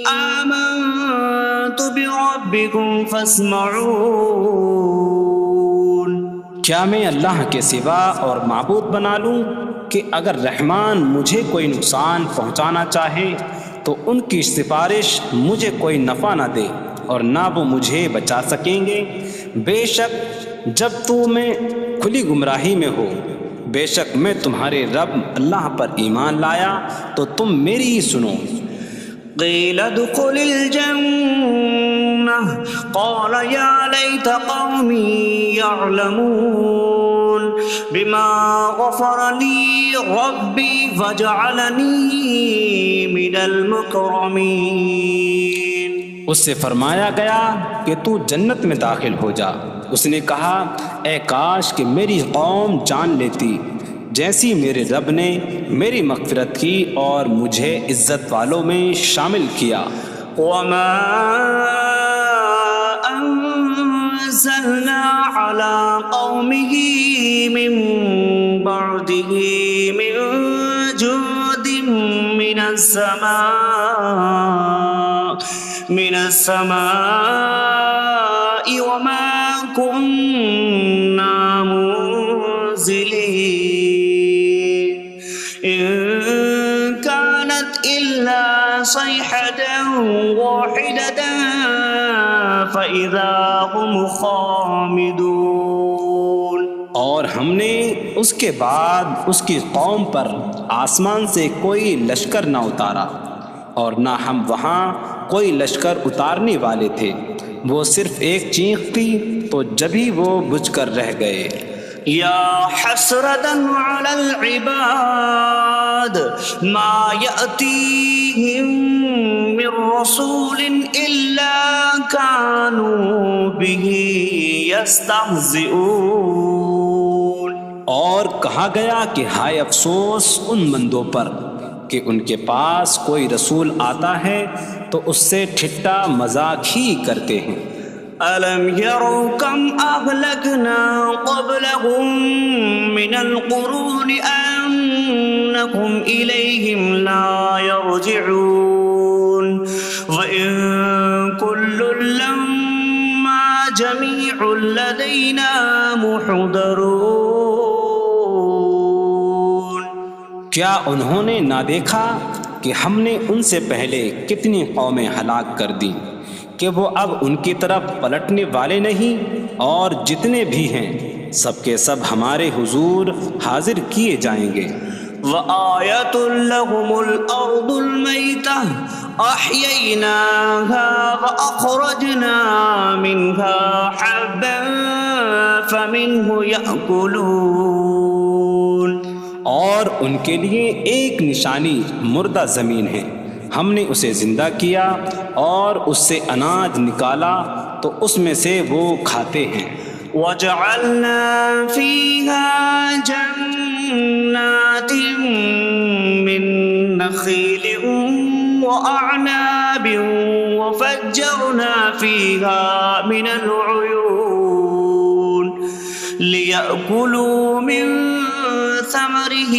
آمنت بربكم فاسمعون کیا میں اللہ کے سوا اور معبود بنا لوں کہ اگر رحمان مجھے کوئی نقصان پہنچانا چاہے تو ان کی سفارش مجھے کوئی نفع نہ دے اور نہ وہ مجھے بچا سکیں گے بے شک جب میں کھلی گمراہی میں ہو بے شک میں تمہارے رب اللہ پر ایمان لایا تو تم میری ہی سنو قیل ادخل الجنة قال یا لیت قومی یعلمون بما غفر لی ربی وجعلنی من المکرمین اس سے فرمایا گیا کہ تو جنت میں داخل ہو جا اس نے کہا اے کاش کہ میری قوم جان لیتی جیسی میرے رب نے میری مغفرت کی اور مجھے عزت والوں میں شامل کیا وما أنزلنا على قومه من بعده من جود من السماء وما كنا منزلين إن كانت إلا صيحة واحدة فإذا هم خامدون. اور ہم نے اس کے بعد اس کی قوم پر آسمان سے کوئی لشکر نہ اتارا اور نہ ہم وہاں کوئی لشکر اتارنے والے تھے. وہ صرف ایک چیخ کی تو جبھی وہ بجھ کر رہ گئے. یا حسرة على العباد ما يأتيهم من رسول إلا كانوا به يستهزئون. اور کہا گیا کہ ہائے افسوس ان بندوں پر کہ ان کے پاس کوئی رسول آتا ہے تو اس سے ٹھٹا مذاق ہی کرتے ہیں. أَلَمْ يَرَوْا كَمْ أَهْلَكْنَا قَبْلَهُمْ مِنَ الْقُرُونِ أَنَّكُمْ إِلَيْهِمْ لَا يَرْجِعُونَ وَإِن كُلٌّ لَمَّا جَمِيعٌ لَدَيْنَا مُحْضَرُونَ. کیا انہوں نے نہ دیکھا کہ ہم نے ان سے پہلے کتنی قومیں ہلاک کر دیں کہ وہ اب ان کی طرف پلٹنے والے نہیں، اور جتنے بھی ہیں سب کے سب ہمارے حضور حاضر کیے جائیں گے. وَآيَةٌ لَهُمُ الْأَرْضُ الْمَيْتَةُ أَحْيَيْنَاهَا وَأَخْرَجْنَا مِنْهَا حَبًّا فَمِنْهُ يَأْكُلُونَ. اور ان کے لیے ایک نشانی مردہ زمین ہے، ہم نے اسے زندہ کیا اور اس سے اناج نکالا تو اس میں سے وہ کھاتے ہیں. وَجَعَلْنَا فِيهَا جَنَّاتٍ مِّن نَخِيلٍ وَأَعْنَابٍ وَفَجَّرْنَا فِيهَا مِنَ الْعُيُونِ لِيَأْكُلُوا مِن ثمره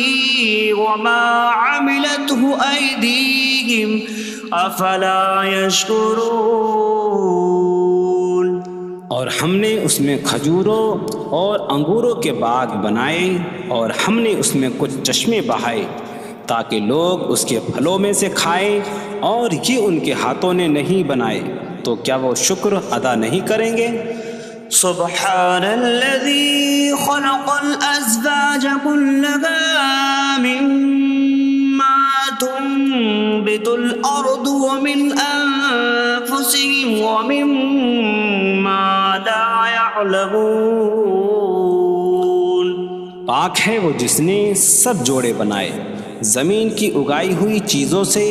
وما عملته أيديهم أفلا يشكرون. اور ہم نے اس میں کھجوروں اور انگوروں کے باغ بنائے اور ہم نے اس میں کچھ چشمے بہائے تاکہ لوگ اس کے پھلوں میں سے کھائیں، اور یہ ان کے ہاتھوں نے نہیں بنائے تو کیا وہ شکر ادا نہیں کریں گے؟ سبحان الذي خلق الأزواج كلها مما تنبت الأرض ومن أنفسهم ومما لا يعلمون. پاک ہے وہ جس نے سب جوڑے بنائے زمین کی اگائی ہوئی چیزوں سے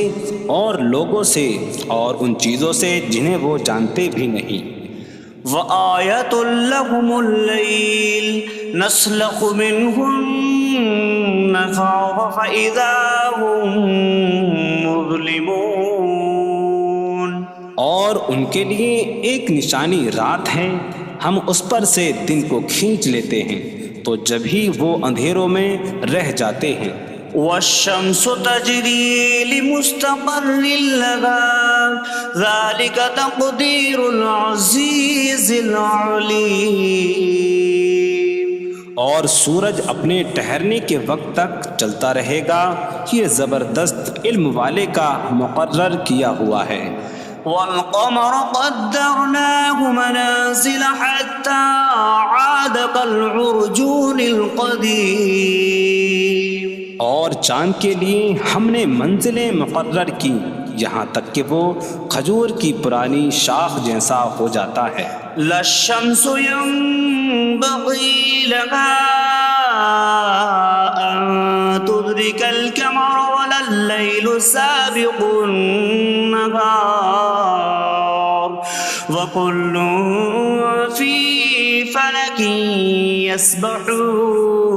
اور لوگوں سے اور ان چیزوں سے جنہیں وہ جانتے بھی نہیں. وَآيَةٌ لَهُمُ اللَّيْلُ نَسْلَخُ مِنْهُ النَّهَارَ فَإِذَا هُمْ مُظْلِمُونَ. اور ان کے لیے ایک نشانی رات ہے، ہم اس پر سے دن کو کھینچ لیتے ہیں تو جب ہی وہ اندھیروں میں رہ جاتے ہیں. وَالشَّمْسُ تَجْرِي لِمُسْتَقَرٍّ لَهَا ذَلِكَ تَقْدِيرُ الْعَزِيزِ الْعَلِيمِ. اور سورج اپنے ٹھہرنے کے وقت تک چلتا رہے گا، یہ زبردست علم والے کا مقرر کیا ہوا ہے. وَالْقَمَرَ قَدَّرْنَاهُ مَنَازِلَ حَتَّى عَادَ كَالْعُرْجُونِ الْقَدِيمِ. اور چاند کے لیے ہم نے منزلیں مقرر کی یہاں تک کہ وہ کھجور کی پرانی شاخ جیسا ہو جاتا ہے. لا الشمس ينبغي لها أن تدرك القمر ولا الليل سابق النهار وكل في فلك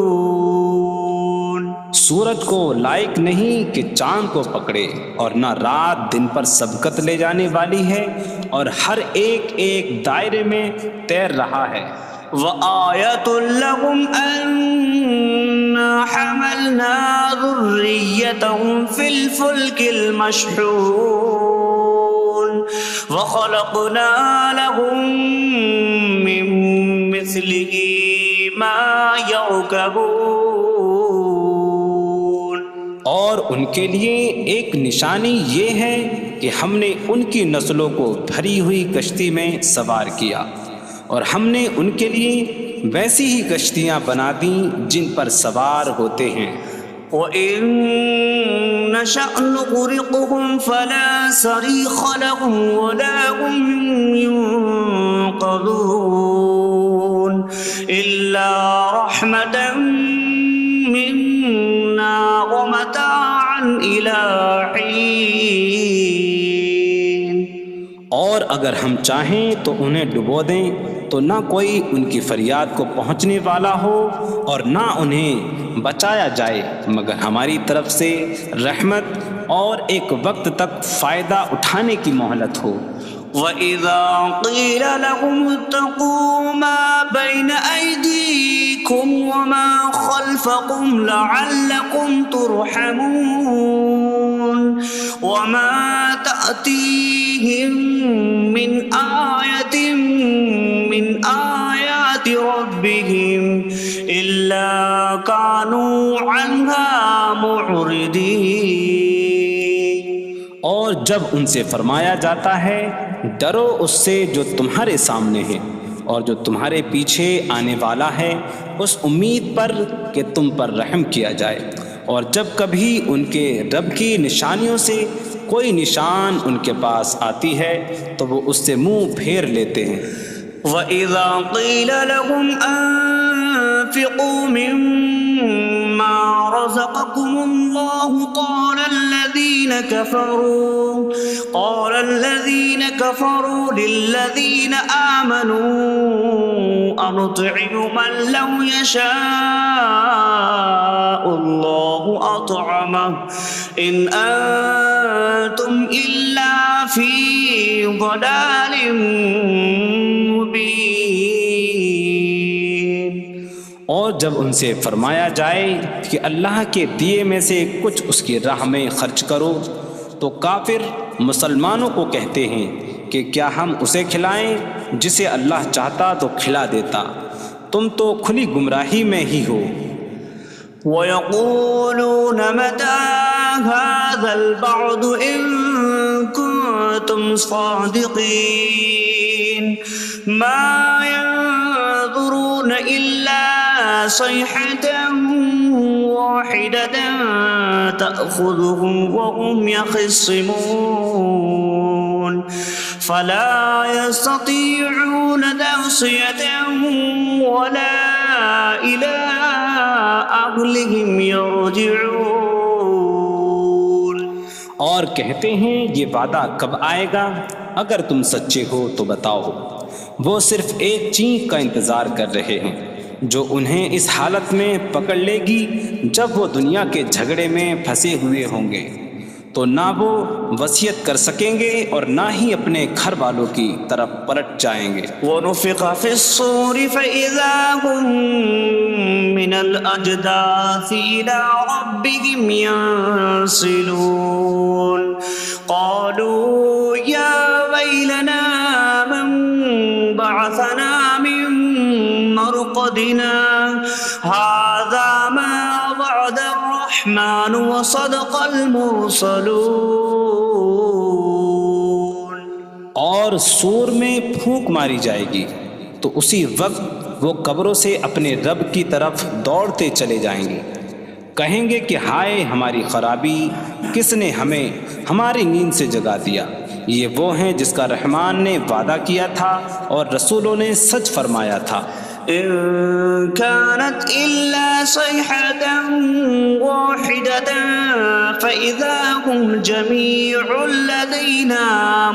يسبحون. سورج کو لائق نہیں کہ چاند کو پکڑے، اور نہ رات دن پر سبقت لے جانے والی ہے، اور ہر ایک ایک دائرے میں تیر رہا ہے۔ وَآيَةٌ لَهُمْ أَنَّا حَمَلْنَا ذُرِّيَّتَهُمْ فِي الْفُلْكِ الْمَشْحُونِ وَخَلَقْنَا لَهُم مِّن مِّثْلِهِ مَا يَرْكَبُونَ۔ اور ان کے لیے ایک نشانی یہ ہے کہ ہم نے ان کی نسلوں کو بھری ہوئی کشتی میں سوار کیا، اور ہم نے ان کے لیے ویسی ہی کشتیاں بنا دیں جن پر سوار ہوتے ہیں۔ وَإِن نَّشَأْ نُغْرِقْهُمْ فَلَا صَرِيخَ لَهُمْ وَلَا هُمْ يُنقَذُونَ إِلَّا رَحْمَةً مِّنَّا وَمَتَاعًا إِلَىٰ حِينٍ۔ اور اگر ہم چاہیں تو انہیں ڈبو دیں تو نہ کوئی ان کی فریاد کو پہنچنے والا ہو، اور نہ انہیں بچایا جائے مگر ہماری طرف سے رحمت اور ایک وقت تک فائدہ اٹھانے کی مہلت ہو۔ وَإِذَا قِيلَ لَهُمُ اتَّقُوا مَا بَيْنَ أَيْدِيكُمْ وَمَا خَلْفَكُمْ لَعَلَّكُمْ تُرْحَمُونَ وَمَا تَأْتِيهِم مِّنْ آيَةٍ مِّنْ آيَاتِ رَبِّهِمْ إِلَّا كَانُوا عَنْهَا مُعْرِضِينَ۔ اور جب ان سے فرمایا جاتا ہے ڈرو اس سے جو تمہارے سامنے ہے اور جو تمہارے پیچھے آنے والا ہے، اس امید پر کہ تم پر رحم کیا جائے، اور جب کبھی ان کے رب کی نشانیوں سے کوئی نشان ان کے پاس آتی ہے تو وہ اس سے منہ پھیر لیتے ہیں۔ وَإِذَا قِيلَ لَهُمْ أَنفِقُوا مِمَّا رَزَقَكُمُ اللَّهُ قَالَ الَّذِينَ كَفَرُوا لِلَّذِينَ آمَنُوا أَنُطْعِمُ مَن لَّوْ يَشَاءُ اللَّهُ أَطْعَمَهُ إِنْ أَنتُمْ إِلَّا فِي ضَلَالٍ مُّبِينٍ۔ اور جب ان سے فرمایا جائے کہ اللہ کے دیے میں سے کچھ اس کی راہ میں خرچ کرو تو کافر مسلمانوں کو کہتے ہیں کہ کیا ہم اسے کھلائیں جسے اللہ چاہتا تو کھلا دیتا، تم تو کھلی گمراہی میں ہی ہو۔ وَيَقُولُونَ مَتَىٰ هَٰذَا الْوَعْدُ إِن كُنتُمْ صَادِقِينَ مَا يَنظُرُونَ إِلَّا صَيْحَةً وَاحِدَةً تَأْخُذُهُمْ وَهُمْ يَخِصِّمُونَ فَلَا يَسْتَطِيعُونَ تَوْصِيَةً وَلَا إِلَىٰ أَهْلِهِمْ يَرْجِعُونَ۔ اور کہتے ہیں یہ وعدہ کب آئے گا؟ اگر تم سچے ہو تو بتاؤ۔ وہ صرف ایک چینخ کا انتظار کر رہے ہیں جو انہیں اس حالت میں پکڑ لے گی جب وہ دنیا کے جھگڑے میں پھنسے ہوئے ہوں گے، تو نہ وہ وصیت کر سکیں گے اور نہ ہی اپنے گھر والوں کی طرف پلٹ جائیں گے۔ وَنُفِخَ فِي الصُّورِ فَإِذَا هُم مِّنَ الْأَجْدَاثِ إِلَىٰ رَبِّهِمْ يَنسِلُونَ قَالُوا يَا وَيْلَنَا مَن بَعَثَنَا مِن مَّرْقَدِنَا هَٰذَا مَا وَعَدَ الرَّحْمَٰنُ وَصَدَقَ الْمُرْسَلُونَ۔ اور سور میں پھونک ماری جائے گی تو اسی وقت وہ قبروں سے اپنے رب کی طرف دوڑتے چلے جائیں گے، کہیں گے کہ ہائے ہماری خرابی، کس نے ہمیں ہماری نیند سے جگا دیا۔ یہ وہ ہیں جس کا رحمان نے وعدہ کیا تھا اور رسولوں نے سچ فرمایا تھا۔ إن كانت إلا صيحة واحدة فإذا هم جميع لدينا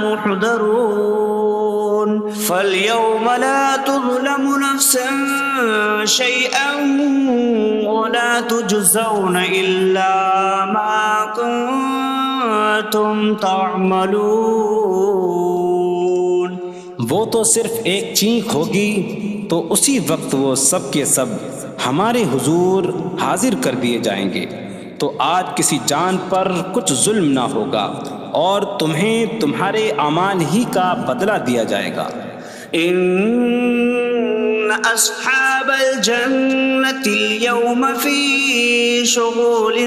محضرون فاليوم لا تظلم نفس شيئا ولا تجزون إلا ما كنتم تعملون۔ وہ تو صرف ایک چینخ ہوگی تو اسی وقت وہ سب کے سب ہمارے حضور حاضر کر دیے جائیں گے، تو آج کسی جان پر کچھ ظلم نہ ہوگا اور تمہیں تمہارے اعمال ہی کا بدلہ دیا جائے گا۔ إن أصحاب الجنة اليوم في شغل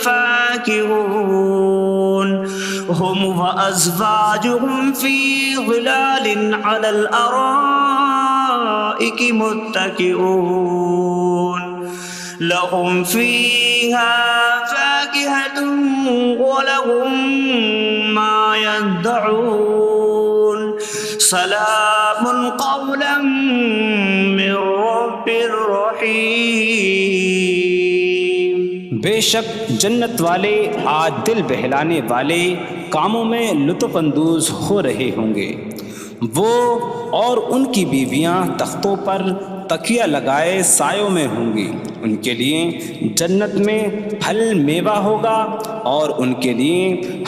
فاكهون هم وأزواجهم في ظلال على الأرائك متكئون لهم فيها فاكهة ولهم ما يدعون سلام قولا من رب رحیم۔ بے شک جنت والے آج دل بہلانے والے کاموں میں لطف اندوز ہو رہے ہوں گے۔ وہ اور ان کی بیویاں تختوں پر تکیہ لگائے سایوں میں ہوں گی۔ ان کے لیے جنت میں پھل میوہ ہوگا اور ان کے لیے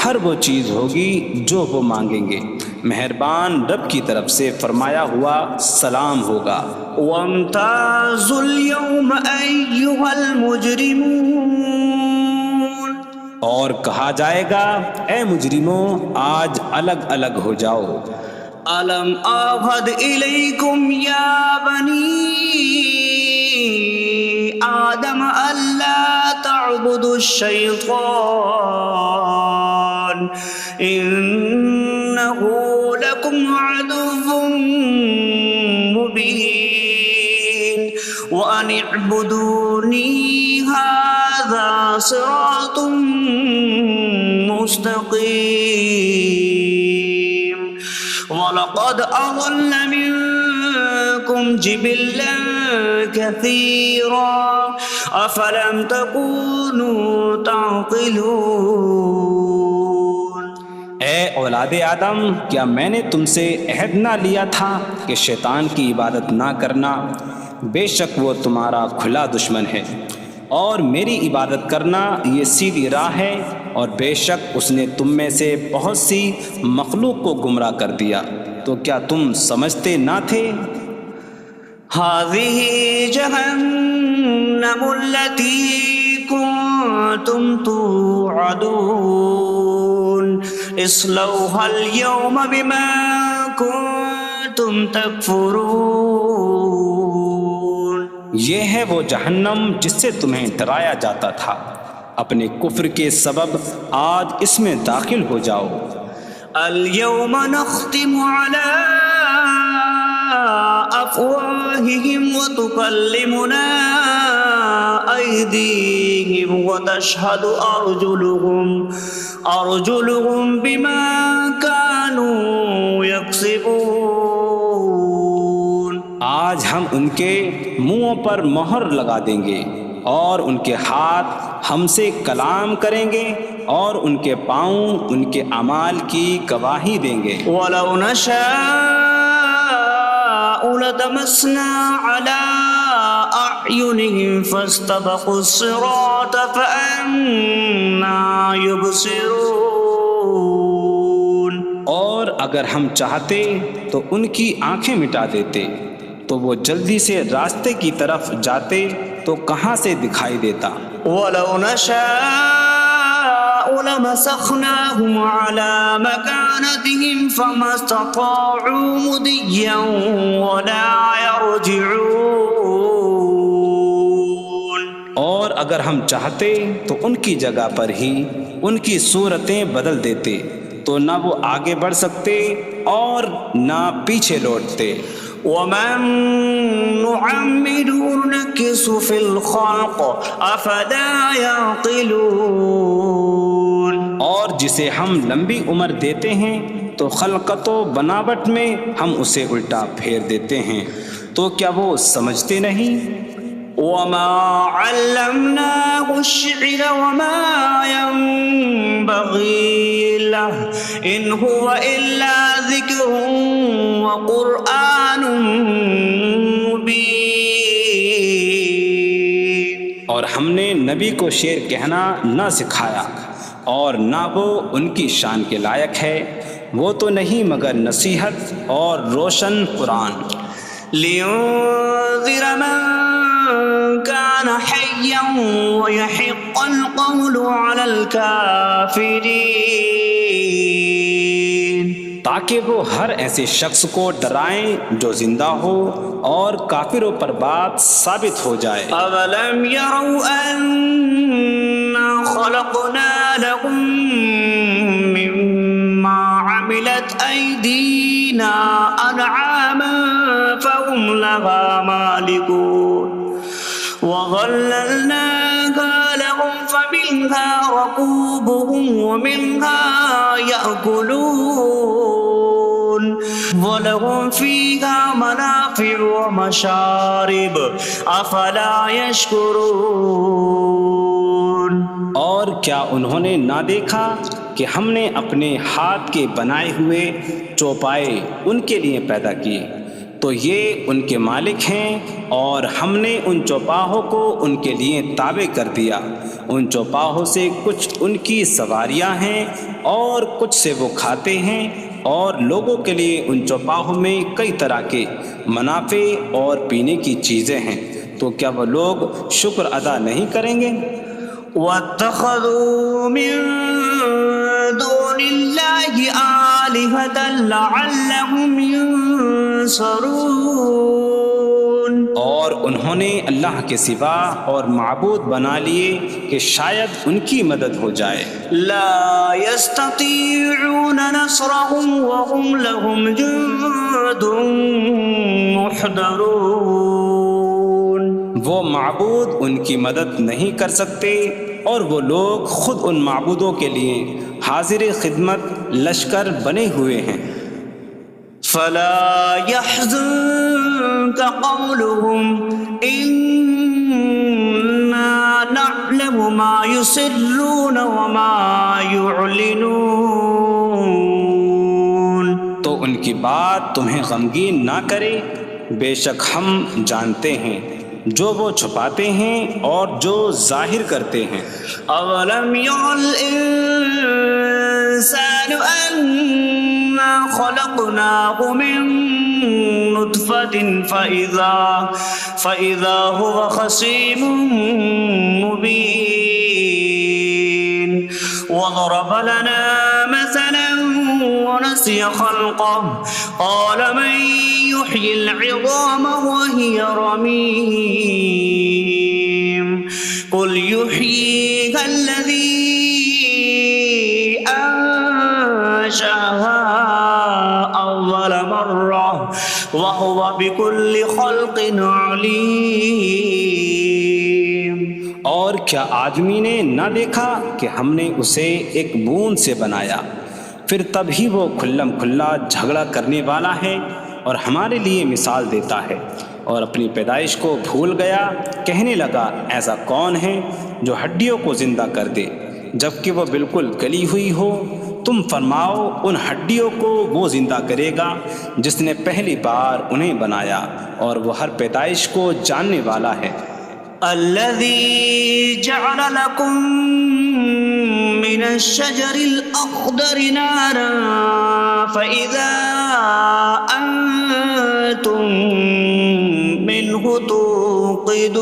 ہر وہ چیز ہوگی جو وہ مانگیں گے۔ مہربان رب کی طرف سے فرمایا ہوا سلام ہوگا۔ وامتازوا اليوم أيها المجرمون، اور کہا جائے گا اے مجرموں آج الگ الگ ہو جاؤ۔ ألم أعهد إليكم يا بني آدم ألا تعبدوا الشيطان إنه لكم عدو مبين وأن اعبدوني هذا صراط مستقيم وَلَقَدْ أَضَلَّ مِنكُمْ جِبِلًّا كَثِيرًا أَفَلَمْ تَكُونُوا تَعْقِلُونَ۔ اے اولاد آدم، کیا میں نے تم سے عہد نہ لیا تھا کہ شیطان کی عبادت نہ کرنا؟ بے شک وہ تمہارا کھلا دشمن ہے، اور میری عبادت کرنا یہ سیدھی راہ ہے، اور بے شک اس نے تم میں سے بہت سی مخلوق کو گمراہ کر دیا، تو کیا تم سمجھتے نہ تھے؟ هذه جهنم التي كنتم توعدون اصلوها اليوم بما كنتم تكفرون۔ یہ ہے وہ جہنم جس سے تمہیں ڈرایا جاتا تھا، اپنے کفر کے سبب آج اس میں داخل ہو جاؤ۔ اليوم نختم على أفواههم وتكلمنا أيديهم وتشهد أرجلهم بما كانوا يكسبون۔ آج ہم ان کے منہوں پر مہر لگا دیں گے، اور ان کے ہاتھ ہم سے کلام کریں گے، اور ان کے پاؤں ان کے اعمال کی گواہی دیں گے۔ وَلَوْ نَشَاءُ لَطَمَسْنَا عَلَىٰ أَعْيُنِهِمْ فَاسْتَبَقُوا الصِّرَاطَ فَأَنَّىٰ يُبْصِرُونَ۔ اور اگر ہم چاہتے تو ان کی آنکھیں مٹا دیتے، تو وہ جلدی سے راستے کی طرف جاتے تو کہاں سے دکھائی دیتا۔ وَلَوْ نَشَاءُ لَمَسَخْنَاهُمْ عَلَىٰ مَكَانَتِهِمْ فَمَا اسْتَطَاعُوا مُضِيًّا وَلَا يَرْجِعُونَ۔ اور اگر ہم چاہتے تو ان کی جگہ پر ہی ان کی صورتیں بدل دیتے، تو نہ وہ آگے بڑھ سکتے اور نہ پیچھے لوٹتے۔ وَمَن نُّعَمِّرْهُ نُنَكِّسْهُ فِي الْخَلْقِ أَفَلَا يَعْقِلُونَ۔ اور جسے ہم لمبی عمر دیتے ہیں تو خلقت و بناوٹ میں ہم اسے الٹا پھیر دیتے ہیں، تو کیا وہ سمجھتے نہیں؟ وَمَا عَلَّمْنَاهُ الشعر وما ينبغي له إن هو إلا ذكر وقرآن مبين. اور ہم نے نبی کو شعر کہنا نہ سکھایا اور نہ وہ ان کی شان کے لائق ہے، وہ تو نہیں مگر نصیحت اور روشن قرآن. لينذر من كان حيا ويحق القول على الكافرين. تاکہ وہ ہر ایسے شخص کو ڈرائیں جو زندہ ہو اور کافروں پر بات ثابت ہو جائے. أولم يروا أنا خلقنا لهم مما عملت أيدينا أنعاما فهم لها مالكون وظللناها لهم فمنها ركوبهم ومنها يأكلون وَلَهُمْ فِيهَا مَنَافِعُ وَمَشَارِبُ أَفَلَا يَشْكُرُونَ. اور کیا انہوں نے نہ دیکھا کہ ہم نے اپنے ہاتھ کے بنائے ہوئے چوپائے ان کے لیے پیدا کیے، تو یہ ان کے مالک ہیں، اور ہم نے ان چوپاہوں کو ان کے لیے تابع کر دیا. ان چوپاہوں سے کچھ ان کی سواریاں ہیں اور کچھ سے وہ کھاتے ہیں، اور لوگوں کے لیے ان چوپاہوں میں کئی طرح کے منافع اور پینے کی چیزیں ہیں. تو کیا وہ لوگ شکر ادا نہیں کریں گے؟ وَاتَّخَذُوا مِن دُونِ اللَّهِ آلِهَةً لَعَلَّهُمْ يُنصَرُونَ. اور انہوں نے اللہ کے سوا اور معبود بنا لیے کہ شاید ان کی مدد ہو جائے. لا يستطيعون نصرهم وهم لهم جند محضرون. وہ معبود ان کی مدد نہیں کر سکتے، اور وہ لوگ خود ان معبودوں کے لیے حاضر خدمت لشکر بنے ہوئے ہیں. فلا يحزنك قولهم إنا نعلم ما يسرون وما يعلنون. تو ان کی بات تمہیں غمگین نہ کرے، بے شک ہم جانتے ہیں جو وہ چھپاتے ہیں اور جو ظاہر کرتے ہیں. أولم ير الإنسان أنا خلقناه من نطفة فإذا هو خصيم مبين. وضرب لنا مثلا ونسي خلقه قال من يحيي العظام وهي رميم قل يحييها الذي أنشأها أول مرة وهو بكل خلق عليم. اور کیا آدمی نے نہ دیکھا کہ ہم نے اسے ایک بوند سے بنایا، پھر تب ہی وہ کھلم کھلا جھگڑا کرنے والا ہے اور ہمارے لیے مثال دیتا ہے. اور اپنی پیدائش کو بھول گیا، کہنے لگا ایسا کون ہے جو ہڈیوں کو زندہ کر دے جبکہ وہ بالکل گلی ہوئی ہو. تم فرماؤ ان ہڈیوں کو وہ زندہ کرے گا جس نے پہلی بار انہیں بنایا، اور وہ ہر پیدائش کو جاننے والا ہے. الذي جعل لكم من الشجر الأخضر نارا فإذا أنتم منه توقدون.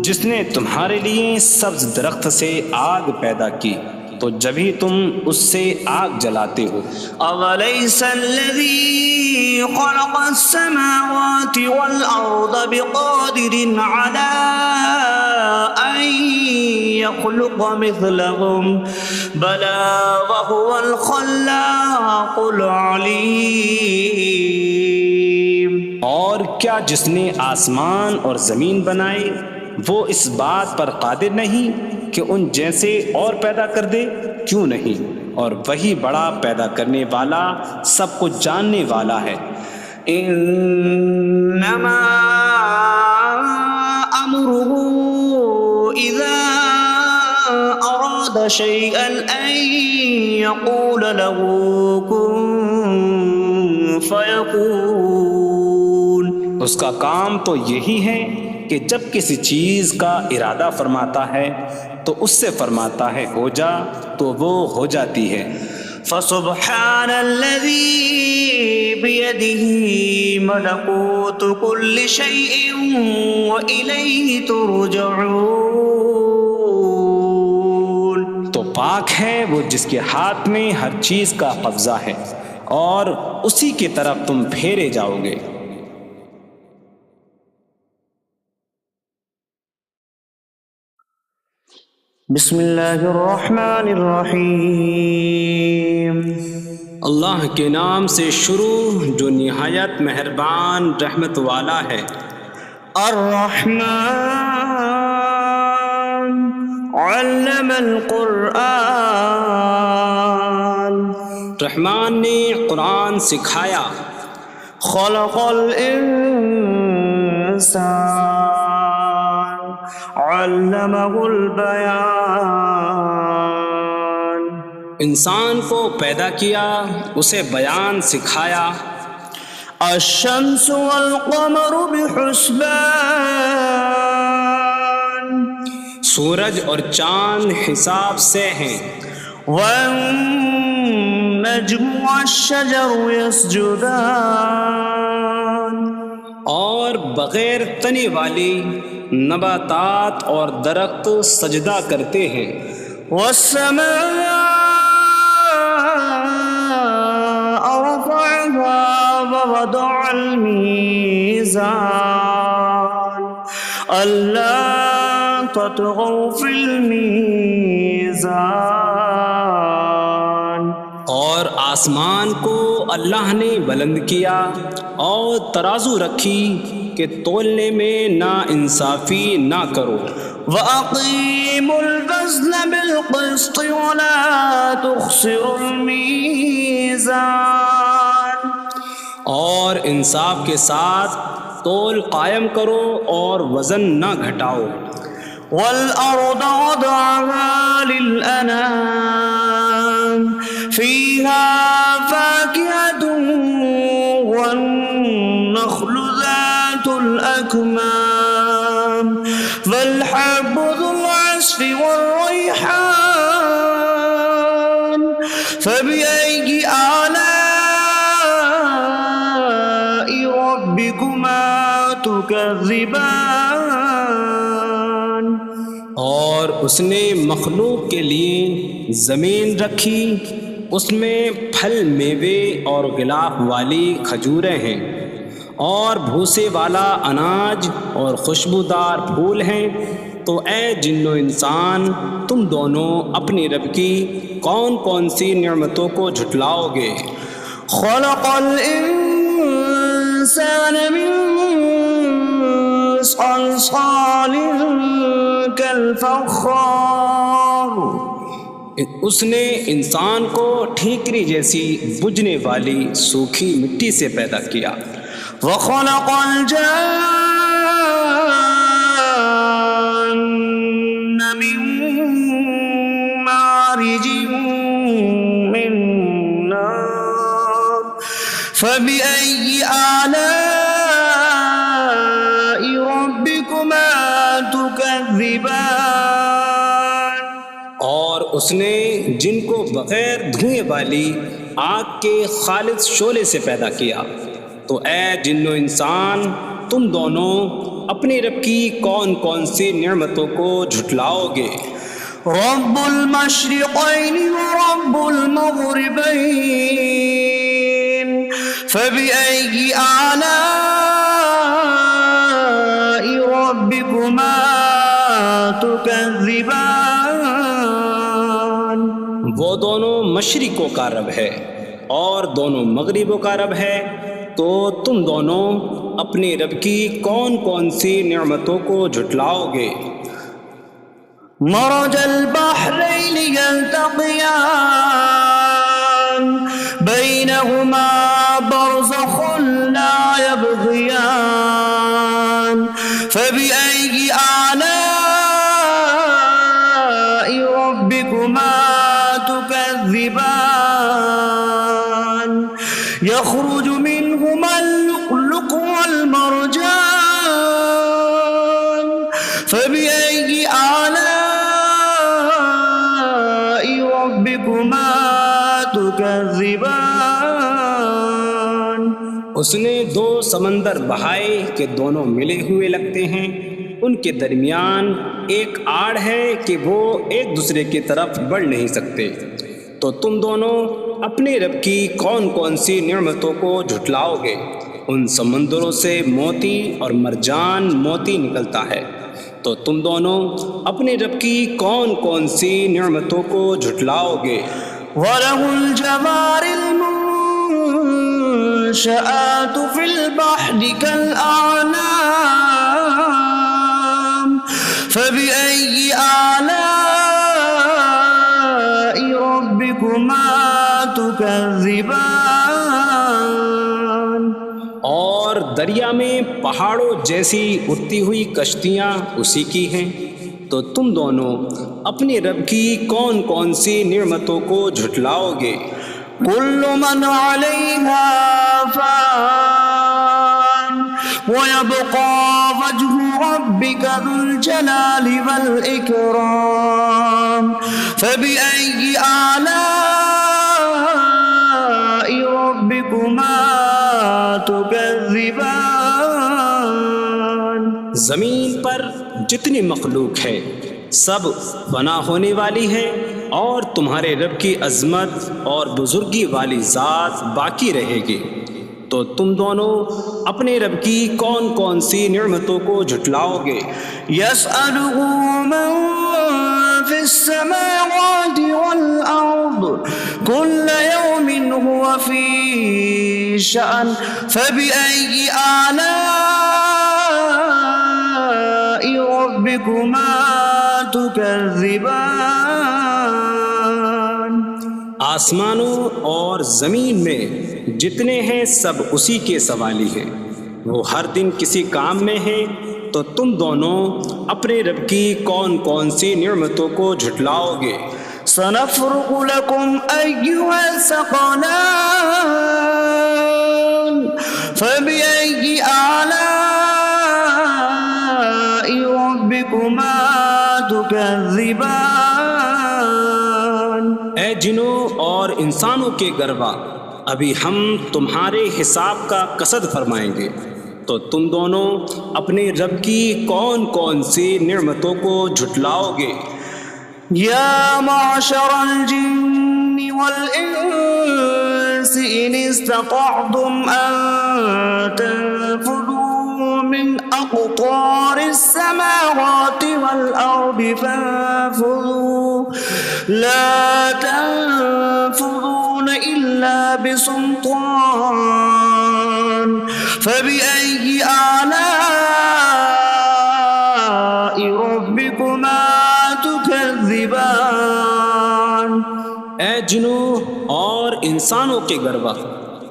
جس نے تمہارے لیے سبز درخت سے آگ پیدا کی تو جبھی تم اس سے آگ جلاتے ہو. أَوَلَيْسَ الَّذِي خَلَقَ السَّمَاوَاتِ وَالْأَرْضَ بِقَادِرٍ عَلَىٰ أَن يَخْلُقَ مِثْلَهُمْ بَلَىٰ وَهُوَ الْخَلَّاقُ الْعَلِيمُ. اور کیا جس نے آسمان اور زمین بنائے وہ اس بات پر قادر نہیں کہ ان جیسے اور پیدا کر دے؟ کیوں نہیں، اور وہی بڑا پیدا کرنے والا سب کچھ جاننے والا ہے. انما امره أراد شيئا أن يقول له كن فيكون. اس کا کام تو یہی ہے کہ جب کسی چیز کا ارادہ فرماتا ہے تو اس سے فرماتا ہے ہو جا تو وہ ہو جاتی ہے. فسبحان الذي بيده ملكوت كل شيء وإليه ترجعون. تو پاک ہے وہ جس کے ہاتھ میں ہر چیز کا قبضہ ہے اور اسی کی طرف تم پھیرے جاؤ گے. بسم اللہ الرحمن الرحیم. اللہ کے نام سے شروع جو نہایت مہربان رحمت والا ہے. الرحمن علم القرآن. رحمان نے قرآن سکھایا. خلق الانسان علمہ البیان. انسان کو پیدا کیا اسے بیان سکھایا. الشمس والقمر بحسبان. سورج اور چاند حساب سے ہیں. والنجم والشجر يسجدان. اور بغیر تنے والی نباتات اور درخت سجدہ کرتے ہیں. والسماء رفعها ووضع الميزان ألا تطغوا في الميزان. اور آسمان کو اللہ نے بلند کیا اور ترازو رکھی کہ تولنے میں نا انصافی نہ کرو. وَأَقِيمُوا الْوَزْنَ بِالْقِسْطِ وَلَا تُخْسِرُوا الْمِيزَانَ. اور انصاف کے ساتھ تول قائم کرو اور وزن نہ گھٹاؤ. وَالْأَرْضَ وَضَعَهَا لِلْأَنَامِ فِيهَا فَاكِهَةٌ وَالنَّخْلُ ذَاتُ الْأَكْمَامِ وَالْحَبُّ ذُو الْعَصْفِ وَالرَّيْحَانُ فَبِأَيِّ آلَاءِ رَبِّكُمَا تُكَذِّبَانِ. اور اس نے مخلوق کے لیے زمین رکھی، اس میں پھل میوے اور غلاف والی کھجوریں ہیں اور بھوسے والا اناج اور خوشبودار پھول ہیں. تو اے جن و انسان تم دونوں اپنی رب کی کون کون سی نعمتوں کو جھٹلاؤ گے. خلق الانسان من صلصال کالفخار. اس نے انسان کو ٹھیکری جیسی بجھنے والی سوکھی مٹی سے پیدا کیا. وخلق الجان من مارج من نار فبأي آلاء ربكما تكذبان. اور اس نے جن کو بغیر دھوئیں والی آگ کے خالص شعلے سے پیدا کیا. تو اے جن و انسان تم دونوں اپنی رب کی کون کون سی نعمتوں کو جھٹلاؤ گے. رب المشرقین ورب المغربین فبأي آلاء ربكما تكذبان. وہ دونوں مشرقوں کا رب ہے اور دونوں مغربوں کا رب ہے. تو تم دونوں اپنی رب کی کون کون سی نعمتوں کو جھٹلاؤ گے. مرج البحرین یلتقیان بینہما برزخ لا یبغیان فبأي آلاء ربكما فبأي آلاء ربكما تكذبان. اس نے دو سمندر بہائے کہ دونوں ملے ہوئے لگتے ہیں، ان کے درمیان ایک آڑ ہے کہ وہ ایک دوسرے کی طرف بڑھ نہیں سکتے، تو تم دونوں اپنے رب کی کون کون سی نعمتوں کو جھٹلاؤ گے؟ ان سمندروں سے موتی اور مرجان موتی نکلتا ہے، تو تم دونوں اپنے رب کی کون کون سی نعمتوں کو جھٹلاؤ گے؟ وَلَهُ الْجَوَارِ الْمُنشَآتُ فِي الْبَحْرِ كَالْأَعْلَامِ فَبِأَيِّ آلَاءِ رَبِّكُمَا تُكَذِّبَانِ. اور دریا میں پہاڑوں جیسی اڑتی ہوئی کشتیاں اسی کی ہیں، تو تم دونوں اپنے رب کی کون کون سی نعمتوں کو جھٹلاؤ گے؟ كل من عليها فان ويبقى وجه ربك ذو الجلال والإكرام. فبأي آلاء ربكما تكذبان. زمین پر جتنی مخلوق ہے سب فنا ہونے والی ہے، اور تمہارے رب کی عظمت اور بزرگی والی ذات باقی رہے گی، تو تم دونوں اپنے رب کی کون کون سی نعمتوں کو جھٹلاؤ گے؟ يسأله من في السماوات والأرض كل يوم هو في شأن. فبأي آلاء ربكما تكذبان. آسمانوں اور زمین میں جتنے ہیں سب اسی کے سوالی ہیں، وہ ہر دن کسی کام میں ہے، تو تم دونوں اپنے رب کی کون کون سی نعمتوں کو جھٹلاؤ گے؟ سنفرغ لكم أيها الثقلان. فبأي آلاء ربكما تكذبان. اے جنوں اور انسانوں کے گروہ، ابھی ہم تمہارے حساب کا قصد فرمائیں گے، تو تم دونوں اپنے رب کی کون کون سی نعمتوں کو جھٹلاؤ گے؟ يا معشر الجن والإنس إن استطعتم أن تنفذوا من أقطار السماوات والأرض فانفذوا لا تنفذون إلا بسلطان. فبأي آلاء ربكما تكذبان. اے جنوں اور انسانوں کے گروہ،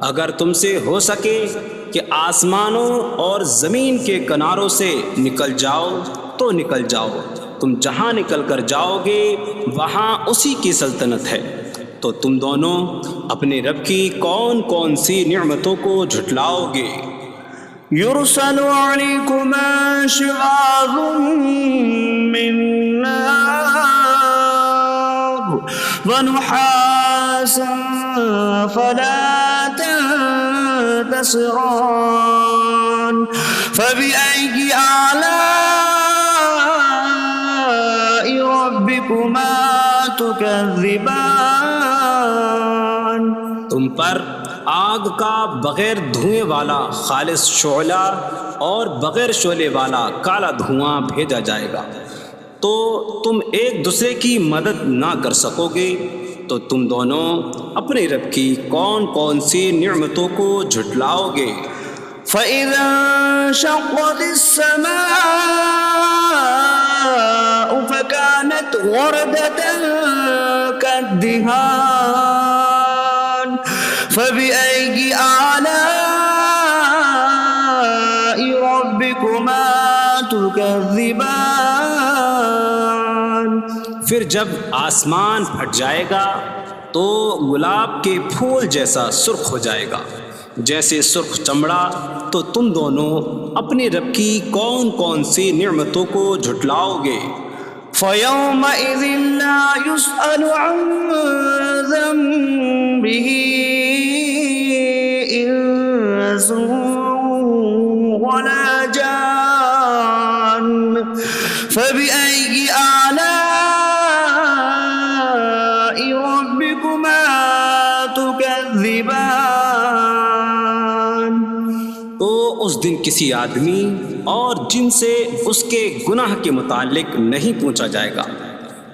اگر تم سے ہو سکے کہ آسمانوں اور زمین کے کناروں سے نکل جاؤ تو نکل جاؤ، تم جہاں نکل کر جاؤ گے وہاں اسی کی سلطنت ہے، تو تم دونوں اپنے رب کی کون کون سی نعمتوں کو جھٹلاؤ گے؟ يرسل عليكما شواظ من نار ونحاس فلا تنتصران. فبأي آلاء ربكما تكذبان. تم پر آگ کا بغیر دھوئیں والا خالص شعلہ اور بغیر شعلے والا کالا دھواں بھیجا جائے گا، تو تم ایک دوسرے کی مدد نہ کر سکو گے، تو تم دونوں اپنے رب کی کون کون سی نعمتوں کو جھٹلاؤ گے؟ فإذا انشقت السماء فكانت وردة كالدهان. فبأي آلاء ربكما تكذبان. پھر جب آسمان پھٹ جائے گا تو گلاب کے پھول جیسا سرخ ہو جائے گا، جیسے سرخ چمڑا، تو تم دونوں اپنے رب کی کون کون سی نعمتوں کو جھٹلاؤ گے؟ فيومئذ لا يسأل عن ذنبه إنس ولا جان فبأي آلاء ربكما تكذبان۔ تو اس دن کسی آدمی اور جن سے اس کے گناہ کے متعلق نہیں پوچھا جائے گا،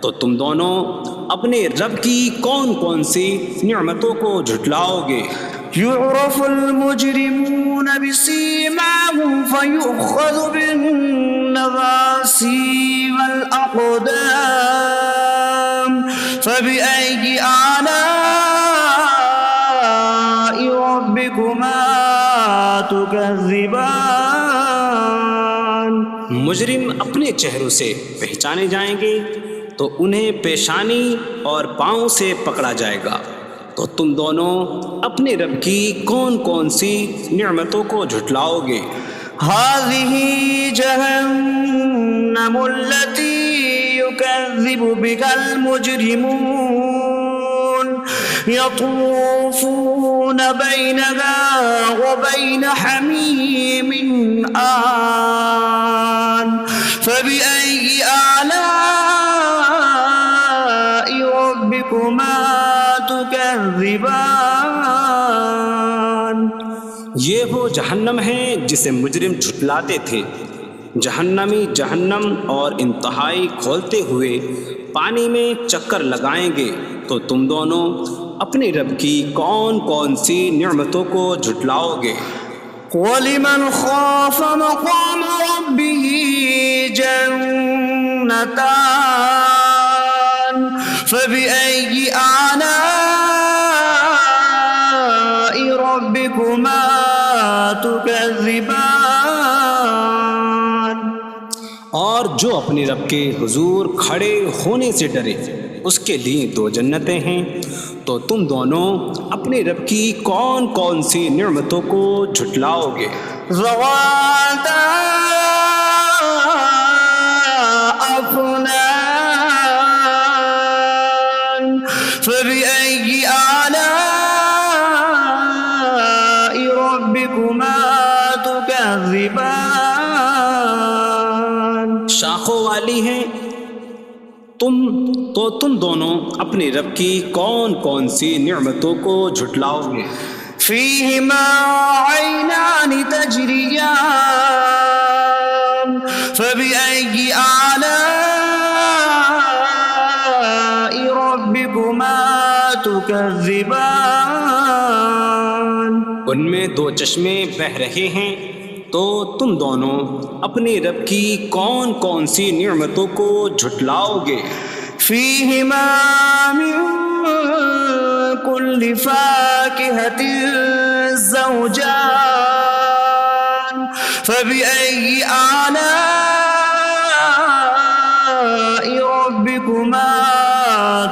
تو تم دونوں اپنے رب کی کون کون سی نعمتوں کو جھٹلاؤ گے؟ يعرف المجرمون بسيماهم فيؤخذ بالنواصي والأقدام فبأي آلاء ربكما تكذبان۔ مجرم اپنے چہروں سے پہچانے جائیں گے تو انہیں پیشانی اور پاؤں سے پکڑا جائے گا۔ تو تم دونوں اپنے رب کی کون کون سی نعمتوں کو جھٹلاؤ گے؟ هذه جهنم التي يكذب بها المجرمون يطوفون بينها وبين حميم آن فبأي آلاء ربكما تكذبان۔ یہ وہ جہنم ہے جسے مجرم جھٹلاتے تھے۔ جہنمی جہنم اور انتہائی کھولتے ہوئے پانی میں چکر لگائیں گے۔ تو تم دونوں اپنے رب کی کون کون سی نعمتوں کو جھٹلاؤ گے؟ وَلِمَنْ خَافَ مَقَامَ رَبِّهِ جَنَّتَانِ فَبِأَيِّ آلَاءِ رَبِّكُمَا تُكَذِّبَانِ۔ اور جو اپنے رب کے حضور کھڑے ہونے سے ڈرے، اس کے لیے دو جنتیں ہیں۔ تو تم دونوں اپنے رب کی کون کون سی نعمتوں کو جھٹلاؤ گے؟ ذواتا أفنان فبأي آلاء ربكما تكذبان۔ شاخوں والی ہیں تم دونوں اپنے رب کی کون کون سی نعمتوں کو جھٹلاؤ گے؟ فيهما عينان تجريان فبأي آلاء ربكما تكذبان۔ ان میں دو چشمے بہہ رہے ہیں۔ تو تم دونوں اپنے رب کی کون کون سی نعمتوں کو جھٹلاؤ گے؟ فيهما من كل فاكهة زوجان فبأي آلاء ربكما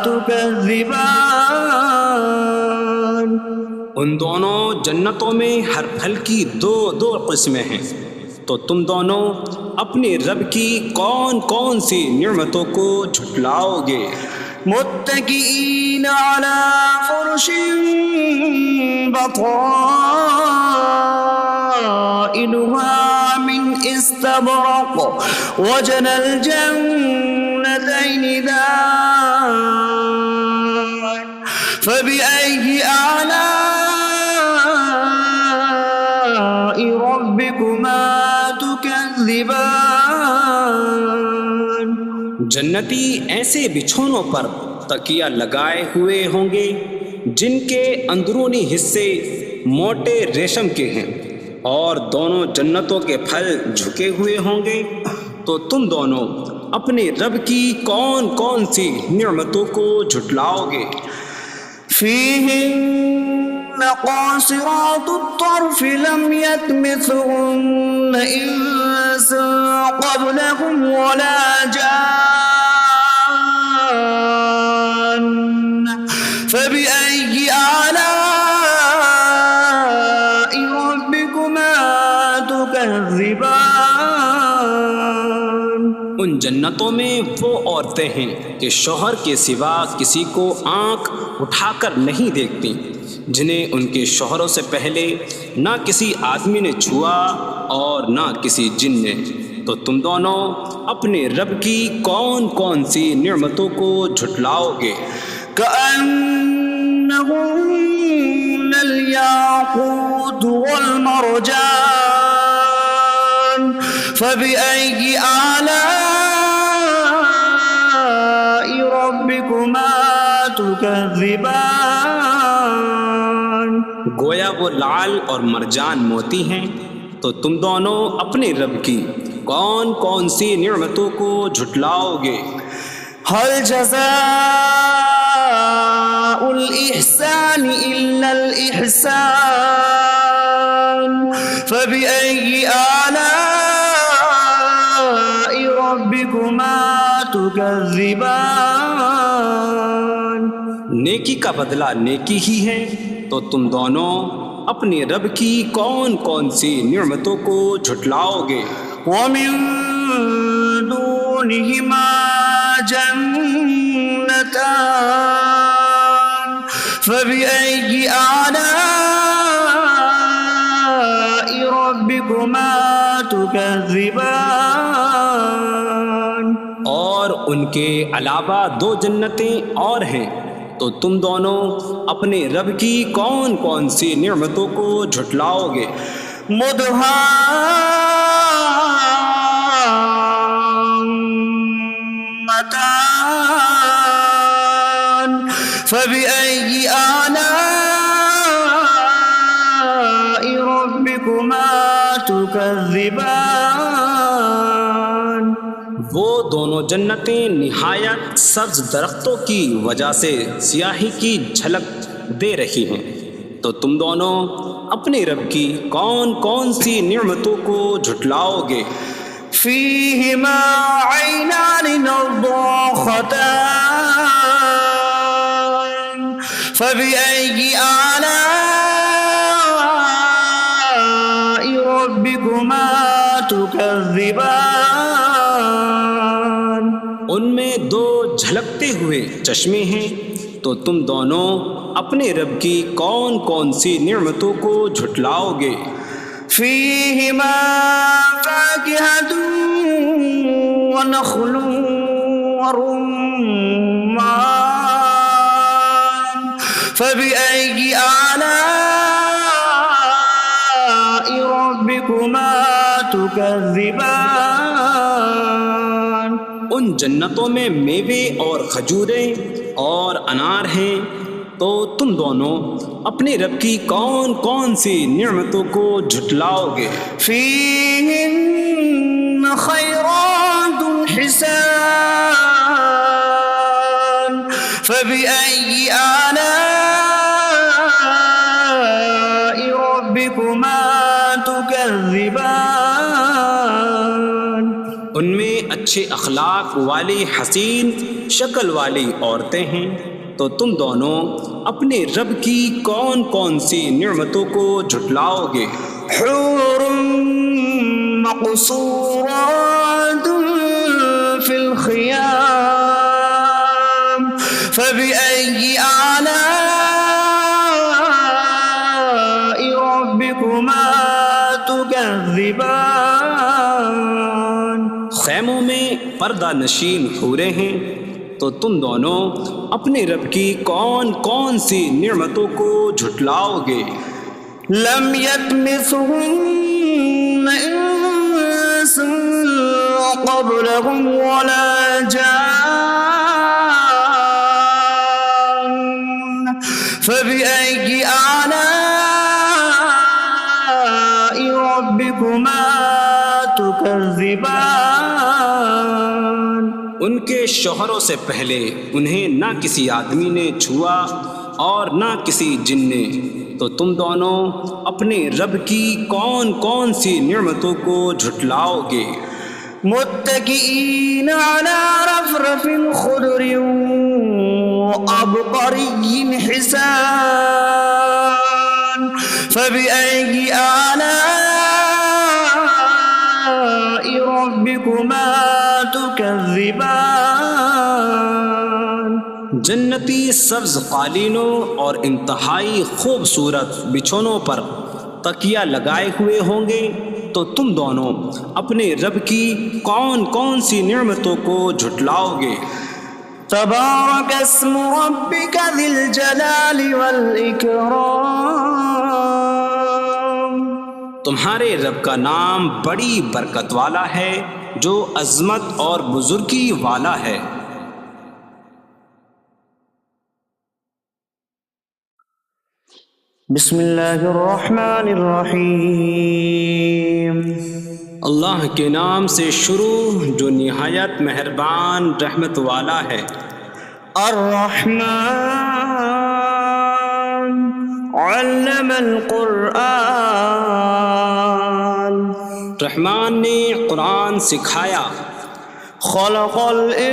تكذبان۔ ان دونوں جنتوں میں ہر پھل کی دو قسمیں ہیں۔ تو تم دونوں اپنے رب کی کون کون سی نعمتوں کو جھٹلاؤ گے؟ متكئين على فرش بطائنها من استبرق وجنى الجنتين دان فبأي آلاء ربكما تكذبان۔ جنتی ایسے بچھونوں پر تکیہ لگائے ہوئے ہوں گے جن کے اندرونی حصے موٹے ریشم کے ہیں، اور دونوں جنتوں کے پھل جھکے ہوئے ہوں گے۔ تو تم دونوں اپنے رب کی کون کون سی نعمتوں کو جھٹلاؤ گے؟ فيهن قاصرات الطرف لم يطمثهن إنس قبلهم ولا جان فبأي آلاء جنتوں میں وہ عورتیں ہیں کہ شوہر کے سوا کسی کو آنکھ اٹھا کر نہیں دیکھتی، جنہیں ان کے شوہروں سے پہلے نہ کسی آدمی نے چھوا اور نہ کسی جن نے۔ تو تم دونوں اپنے رب کی کون کون سی نعمتوں کو جھٹلاؤ گے؟ كأنهن الياقوت والمرجان فبأي آلاء ربكما تكذبان؟ گویا وہ لعل اور مرجان موتی ہیں۔ تو تم دونوں اپنے رب کی کون کون سی نعمتوں کو جھٹلاؤ گے؟ هل جزاء الإحسان إلا الإحسان فبأي آلاء ربكما تكذبان؟ نیکی کا بدلہ نیکی ہی ہے، تو تم دونوں اپنے رب کی کون کون سی نعمتوں کو جھٹلاؤ گے؟ ومن دونهما جنتان فبأي آلاء ربكما تكذبان؟ اور ان کے علاوہ دو جنتیں اور ہیں، تو تم دونوں اپنے رب کی کون کون سی نعمتوں کو جھٹلاؤ گے؟ مدهامتان فبأي آلاء ربكما تكذبان؟ وہ دونوں جنتیں نہایت سبز درختوں کی وجہ سے سیاہی کی جھلک دے رہی ہیں، تو تم دونوں اپنے رب کی کون کون سی نعمتوں کو جھٹلاؤ گے؟ فيهما عينان نضاختان فبأي آلاء ربكما تكذبان؟ ان میں دو جھلکتے ہوئے چشمے ہیں، تو تم دونوں اپنے رب کی کون کون سی نعمتوں کو جھٹلاؤ گے؟ فيهما فاكهة ونخل ورمان فبأي آلاء ربكما تكذبان؟ ان جنتوں میں میوے اور کھجوریں اور انار ہیں، تو تم دونوں اپنے رب کی کون کون سی نعمتوں کو جھٹلاؤ گے؟ فيهن خيرات حسان فبأي آلاء ربكما تكذبان؟ ان میں اچھے اخلاق والی حسین شکل والی عورتیں ہیں، تو تم دونوں اپنے رب کی کون کون سی نعمتوں کو جھٹلاؤ گے؟ حور مقصورات في الخيام فبأي آلاء ربكما تكذبان؟ خیموں میں پردہ نشین حوریں ہیں، تو تم دونوں اپنے رب کی کون کون سی نعمتوں کو جھٹلاؤ گے؟ لم يطمثهن انس قبلهم ولا جان فبأي آلاء ربكما تكذبان؟ ان کے شوہروں سے پہلے انہیں نہ کسی آدمی نے چھوا اور نہ کسی جن نے، تو تم دونوں اپنے رب کی کون کون سی نعمتوں کو جھٹلاؤ گے؟ متكئين على رفرف خضر وعبقري حسان فبأي آلاء ربكما تكذبان؟ تكذبان. جنتی سبز قالینوں اور انتہائی خوبصورت بچھونوں پر تکیہ لگائے ہوئے ہوں گے، تو تم دونوں اپنے رب کی کون کون سی نعمتوں کو جھٹلاؤ گے؟ تبارك اسم ربك ذي الجلال والإكرام. تمہارے رب کا نام بڑی برکت والا ہے جو عظمت اور بزرگی والا ہے۔ بسم اللہ الرحمن الرحیم۔ اللہ کے نام سے شروع جو نہایت مہربان رحمت والا ہے۔ الرحمن علم القرآن، رحمان نے قرآن سکھایا۔ خلق الانسان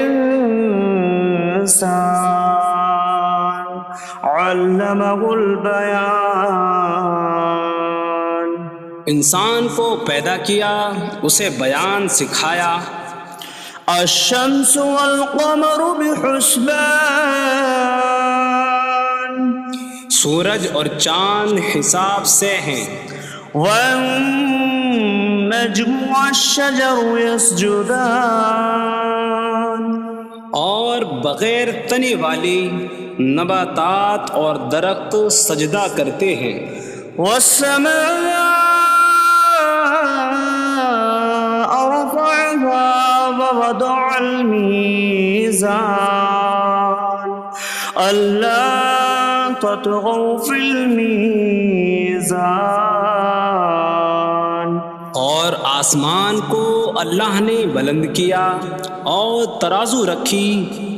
علمہ البیان، انسان کو پیدا کیا، اسے بیان سکھایا۔ الشمس والقمر بحسبان، سورج اور چاند حساب سے ہیں۔ والنجم والشجر يسجدان، اور بغیر تنے والی نباتات اور درخت سجدہ کرتے ہیں۔ والسماء رفعها ووضع الميزان ألا تطغوا في الميزان، اور آسمان کو اللہ نے بلند کیا اور ترازو رکھی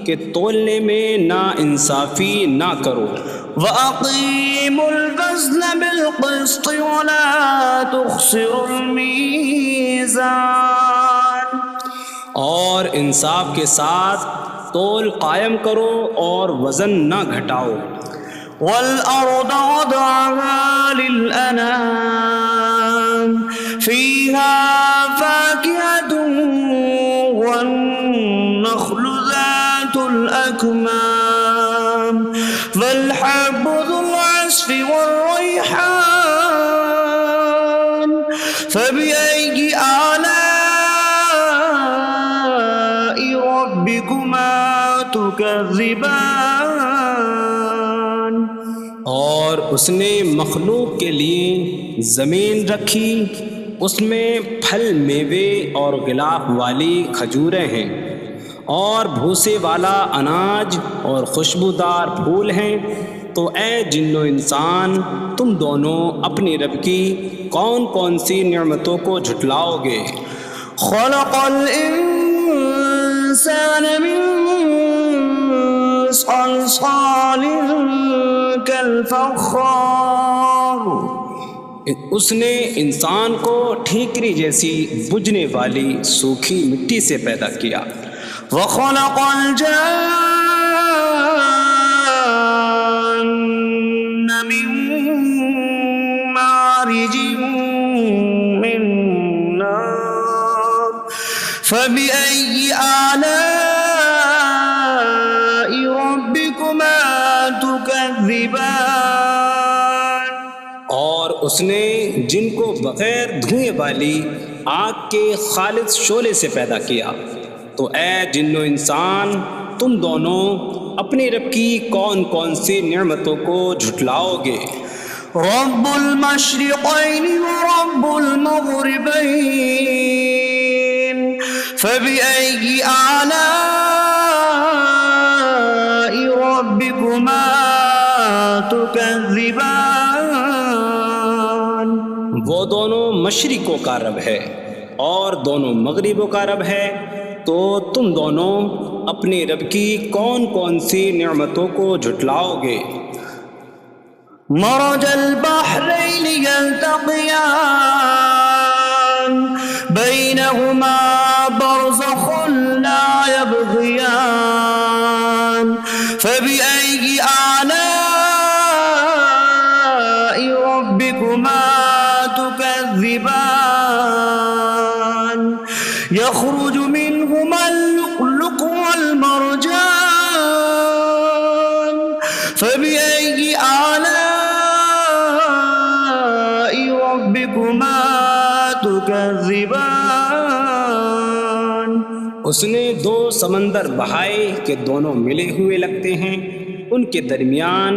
کہ تولنے میں نا انصافی نہ کرو۔ وَأَقِيمُوا الْوَزْنَ بِالْقِسْطِ وَلَا تُخْسِرُوا الْمِيزَانَ، اور انصاف کے ساتھ تول قائم کرو اور وزن نہ گھٹاؤ۔ وَالْأَرْضَ وَضَعَهَا لِلْأَنَامِ فِيهَا فَاكِهَةٌ وَالنَّخْلُ ذَاتُ الْأَكْمَامِ وَالْحَبُّ ذُو الْعَصْفِ وَالرَّيْحَانُ فَبِأَيِّ آلَاءِ رَبِّكُمَا تُكَذِّبَانِ، اور اس نے مخلوق کے لیے زمین رکھی، اس میں پھل میوے اور غلاف والی کھجوریں ہیں، اور بھوسے والا اناج اور خوشبودار پھول ہیں۔ تو اے جن و انسان، تم دونوں اپنی رب کی کون کون سی نعمتوں کو جھٹلاؤ گے؟ خلق الانسان من صلصال کالفخار، اس نے انسان کو ٹھیکری جیسی بجھنے والی سوکھی مٹی سے پیدا کیا۔ وخلق الجان من مارج من نار فبأي آلاء ربكما تكذبان، اور اس نے جن کو بغیر دھوئیں والی آگ کے خالص شعلے سے پیدا کیا۔ تو اے جن و انسان، تم دونوں اپنے رب کی کون کون سی نعمتوں کو جھٹلاؤ گے؟ رب المشرقین ورب المغربین فبأي آلاء ربكما تكذبان، وہ دونوں مشرقوں کا رب ہے اور دونوں مغربوں کا رب ہے، تو تم دونوں اپنے رب کی کون کون سی نعمتوں کو جھٹلاؤ گے؟ مرج البحرین یلتقیان بینہما برزخ لا یبغیان فبأي آلاء ربكما تكذبان، يخرج منهما اللؤلؤ تكذبان اس نے دو سمندر بہائے کہ دونوں ملے ہوئے لگتے ہیں، ان کے درمیان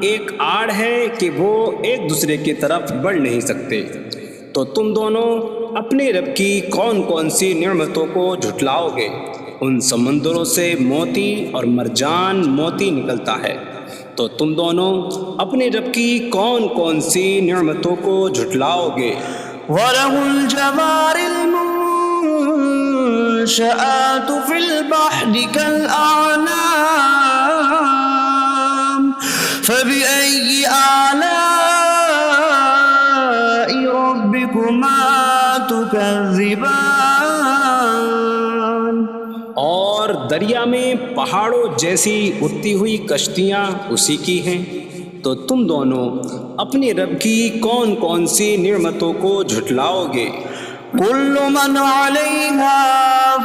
ایک آڑ ہے کہ وہ ایک دوسرے کی طرف بڑھ نہیں سکتے، تو تم دونوں اپنے رب کی کون کون سی نعمتوں کو جھٹلاؤ گے؟ ان سمندروں سے موتی اور مرجان موتی نکلتا ہے، تو تم دونوں اپنے رب کی کون کون سی نعمتوں کو جھٹلاؤ گے؟ وَلَهُ الْجَوَارِ الْمُنشَآتُ فِي الْبَحْرِ كَالْأَعْلَامِ فَبِأَيِّ آلَاءِ رَبِّكُمَا تُكَذِّبَانِ اور دریا میں پہاڑوں جیسی اڑتی ہوئی کشتیاں اسی کی ہیں، تو تم دونوں اپنے رب کی کون کون سی نعمتوں کو جھٹلاؤ گے؟ كل من عليها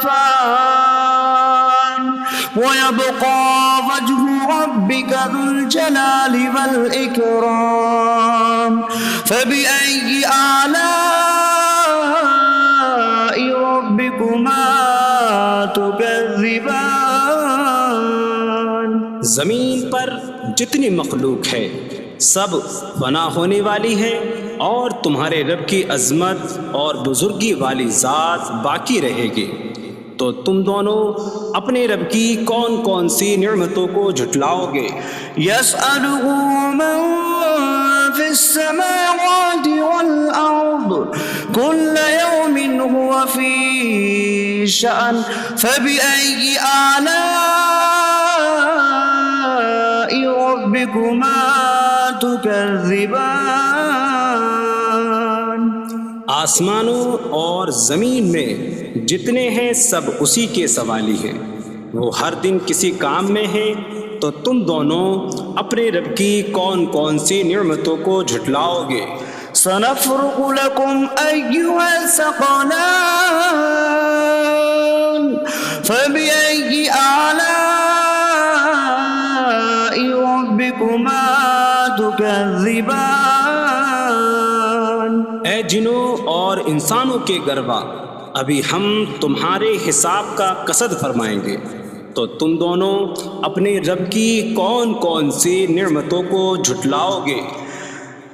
فان ويبقى وجه ربك ذو الجلال والإكرام فبأي آلاء ربكما تكذبان زمین پر جتنی مخلوق ہے سب فنا ہونے والی ہے، اور تمہارے رب کی عظمت اور بزرگی والی ذات باقی رہے گی، تو تم دونوں اپنے رب کی کون کون سی نعمتوں کو جھٹلاؤ گے؟ يسأله من في السماوات والأرض كل يوم هو في شأن فبأي آلاء ربكما تكذبان آسمانوں اور زمین میں جتنے ہیں سب اسی کے سوالی ہیں، وہ ہر دن کسی کام میں ہیں، تو تم دونوں اپنے رب کی کون کون سی نعمتوں کو جھٹلاؤ گے؟ سنفرغ لكم أيها الثقلان فبأي آلاء ربكما تكذبان اے جنوں اور انسانوں کے گروہ، ابھی ہم تمہارے حساب کا قصد فرمائیں گے، تو تم دونوں اپنے رب کی کون کون سی نعمتوں کو جھٹلاؤ گے؟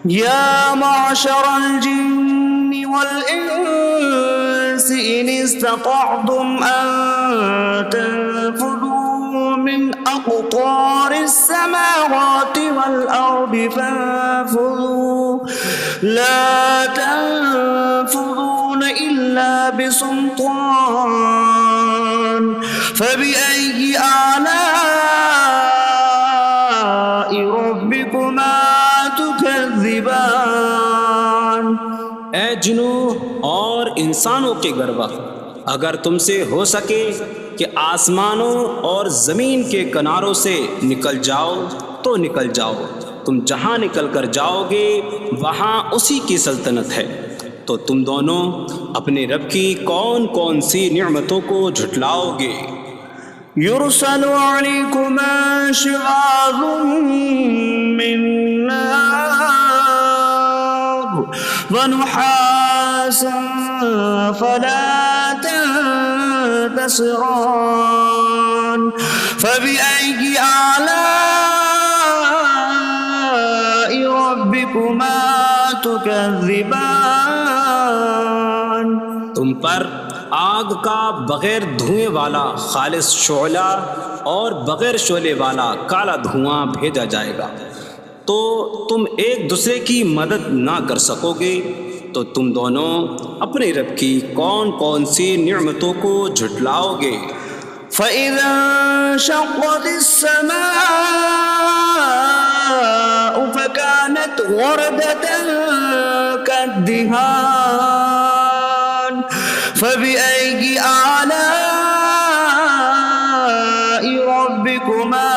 يا معشر الجن والإنس إن استطعتم أن تنفذوا من أقطار السماوات والأرض فانفذوا لا تنفذون إلا بسلطان فبأي آلاء ربكما تكذبان اے جنوں اور انسانوں کے گروہ، اگر تم سے ہو سکے کہ آسمانوں اور زمین کے کناروں سے نکل جاؤ تو نکل جاؤ، تم جہاں نکل کر جاؤ گے وہاں اسی کی سلطنت ہے، تو تم دونوں اپنے رب کی کون کون سی نعمتوں کو جھٹلاؤ گے؟ يرسل عليكما شواظ من نار ونحاس فلا تنتصران فبأي آلاء ربكما تكذبان تم پر آگ کا بغیر دھوئیں والا خالص شعلہ اور بغیر شعلے والا کالا دھواں بھیجا جائے گا، تو تم ایک دوسرے کی مدد نہ کر سکو گے، تو تم دونوں اپنے رب کی کون کون سی نعمتوں کو جھٹلاؤ گے؟ فَإِذَا انشَقَّتِ السَّمَاءُ فَكَانَتْ وَرْدَةً كَالدِّهَانِ فَبِأَيِّ آلَاءِ رَبِّكُمَا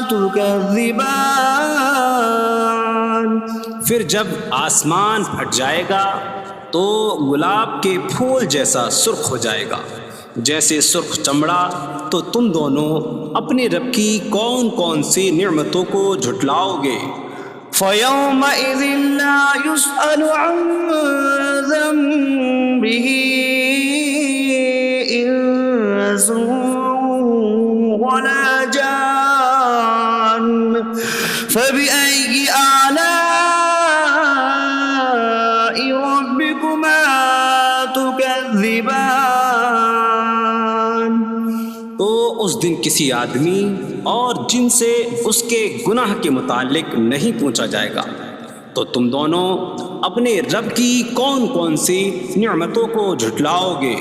تُكَذِّبَانِ پھر جب آسمان پھٹ جائے گا تو گلاب کے پھول جیسا سرخ ہو جائے گا، جیسے سرخ چمڑا، تو تم دونوں اپنے رب کی کون کون سی نعمتوں کو جھٹلاؤ گے؟ فَيَوْمَئِذٍ لَا يُسْأَلُ عَنْ ذَنبِهِ به إنس ولا جان فبأي آلاء ربكما تكذبان تو اس دن کسی آدمی اور جن سے اس کے گناہ کے متعلق نہیں پوچھا جائے گا، تو تم دونوں اپنے رب کی کون کون سی نعمتوں کو جھٹلاؤ گے؟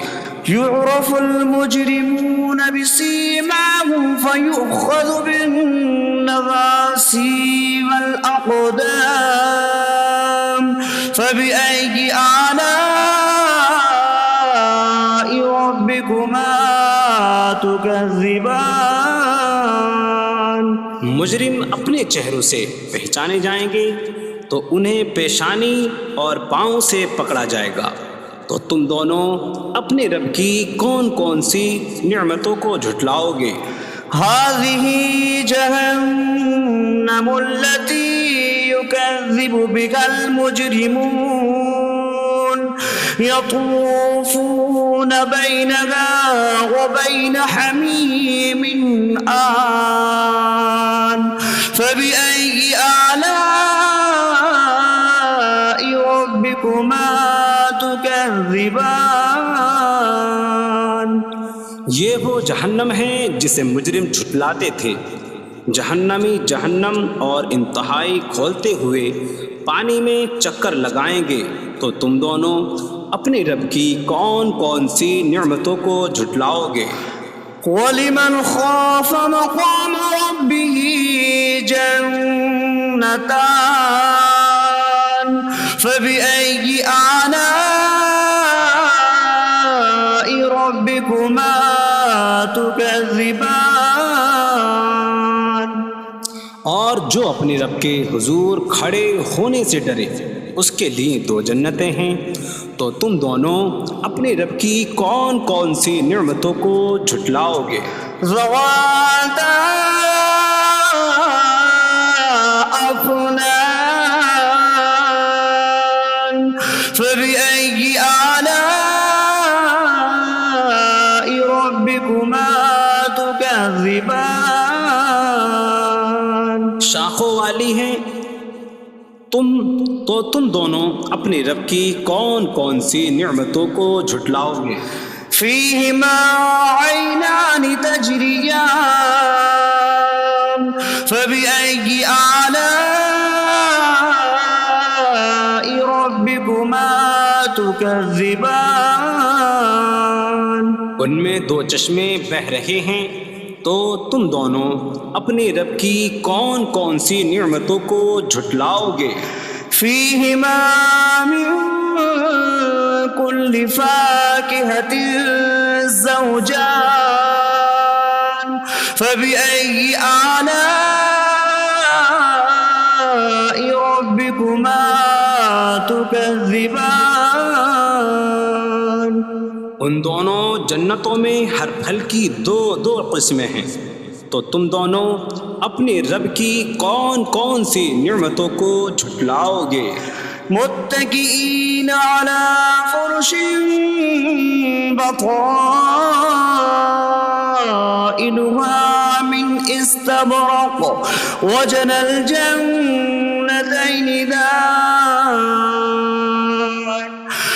يعرف المجرمون بسيماهم فيؤخذ بالنواصي والأقدام فبأي آلاء ربكما تكذبان مجرم اپنے چہروں سے پہچانے جائیں گے تو انہیں پیشانی اور پاؤں سے پکڑا جائے گا۔ تو تم دونوں اپنے رب کی کون کون سی نعمتوں کو جھٹلاؤ گے؟ هذه جهنم التي يكذب بها المجرمون يطوفون بينها وبين حميم آن فبأي آلاء ربكما تكذبان یہ وہ جہنم ہے جسے مجرم جھٹلاتے تھے۔ جہنمی جہنم اور انتہائی کھولتے ہوئے پانی میں چکر لگائیں گے، تو تم دونوں اپنے رب کی کون کون سی نعمتوں کو جھٹلاؤ گے؟ وَلِمَنْ خَافَ مَقَامَ رَبِّهِ جَنَّتَانِ فَبِأَيِّ آلَاءِ رَبِّكُمَا تُكَذِّبَانِ اور جو اپنے رب کے حضور کھڑے ہونے سے ڈرے، اس کے لیے دو جنتیں ہیں، تو تم دونوں اپنے رب کی کون کون سی نعمتوں کو جھٹلاؤ گے؟ ذواتا أفنان فبأي آلاء ربكما تكذبان شاخوں والی ہیں تم دونوں اپنے رب کی کون کون سی نعمتوں کو جھٹلاؤ گے؟ فيهما عينان تجريان فبأي آلاء ربكما تكذبان ان میں دو چشمے بہہ رہے ہیں، تو تم دونوں اپنے رب کی کون کون سی نعمتوں کو جھٹلاؤ گے؟ فيهما من كل فاكهة زوجان فبأي آلاء ربكما تكذبان ان دونوں جنتوں میں ہر پھل کی دو قسمیں ہیں، تو تم دونوں اپنے رب کی کون کون سی نعمتوں کو جھٹلاؤ گے؟ متكئين على فرش بطائنها من استبرق وجنى الجنتين دان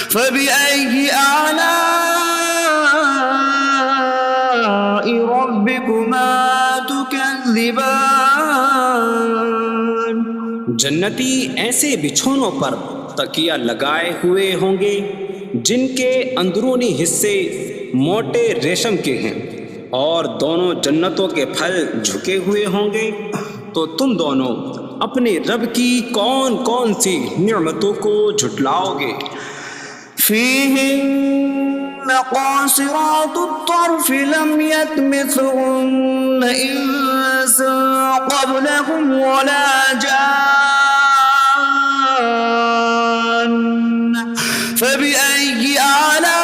فبأي آلاء ربكما تكذبان جنتی ایسے بچھونوں پر تکیہ لگائے ہوئے ہوں گے جن کے اندرونی حصے موٹے ریشم کے ہیں، اور دونوں جنتوں کے پھل جھکے ہوئے ہوں گے، تو تم دونوں اپنے رب کی کون کون سی نعمتوں کو جھٹلاؤ گے؟ فيهن قاصرات الطرف لم يطمثهن إنس قبلهم ولا جان فبأي آلاء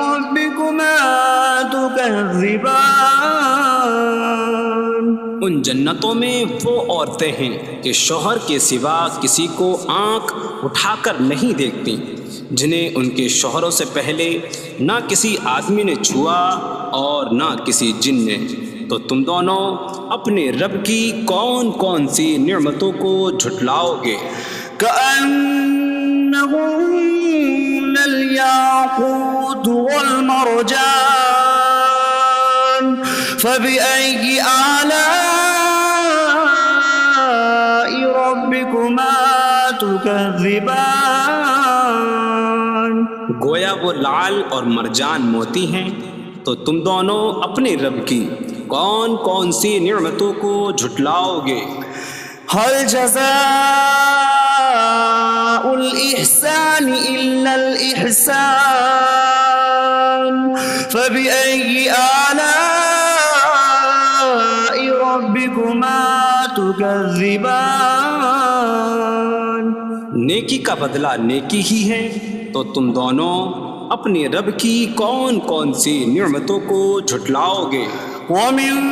ربكما تكذبان ان جنتوں میں وہ عورتیں ہیں کہ شوہر کے سوا کسی کو آنکھ اٹھا کر نہیں دیکھتی، جنہیں ان کے شوہروں سے پہلے نہ کسی آدمی نے چھوا اور نہ کسی جن نے۔ تو تم دونوں اپنے رب کی کون کون سی نعمتوں کو جھٹلاؤ گے؟ كأنهن الياقوت والمرجان فبأي آلاء ربكما تكذبان۔ گویا وہ لعل اور مرجان موتی ہیں، تو تم دونوں اپنے رب کی کون کون سی نعمتوں کو جھٹلاؤ گے؟ هل جزاء الإحسان إلا الإحسان فبأي آلاء ربكما تكذبان۔ نیکی کا بدلہ نیکی ہی ہے، تو تم دونوں اپنے رب کی کون کون سی نعمتوں کو جھٹلاؤ گے؟ ومن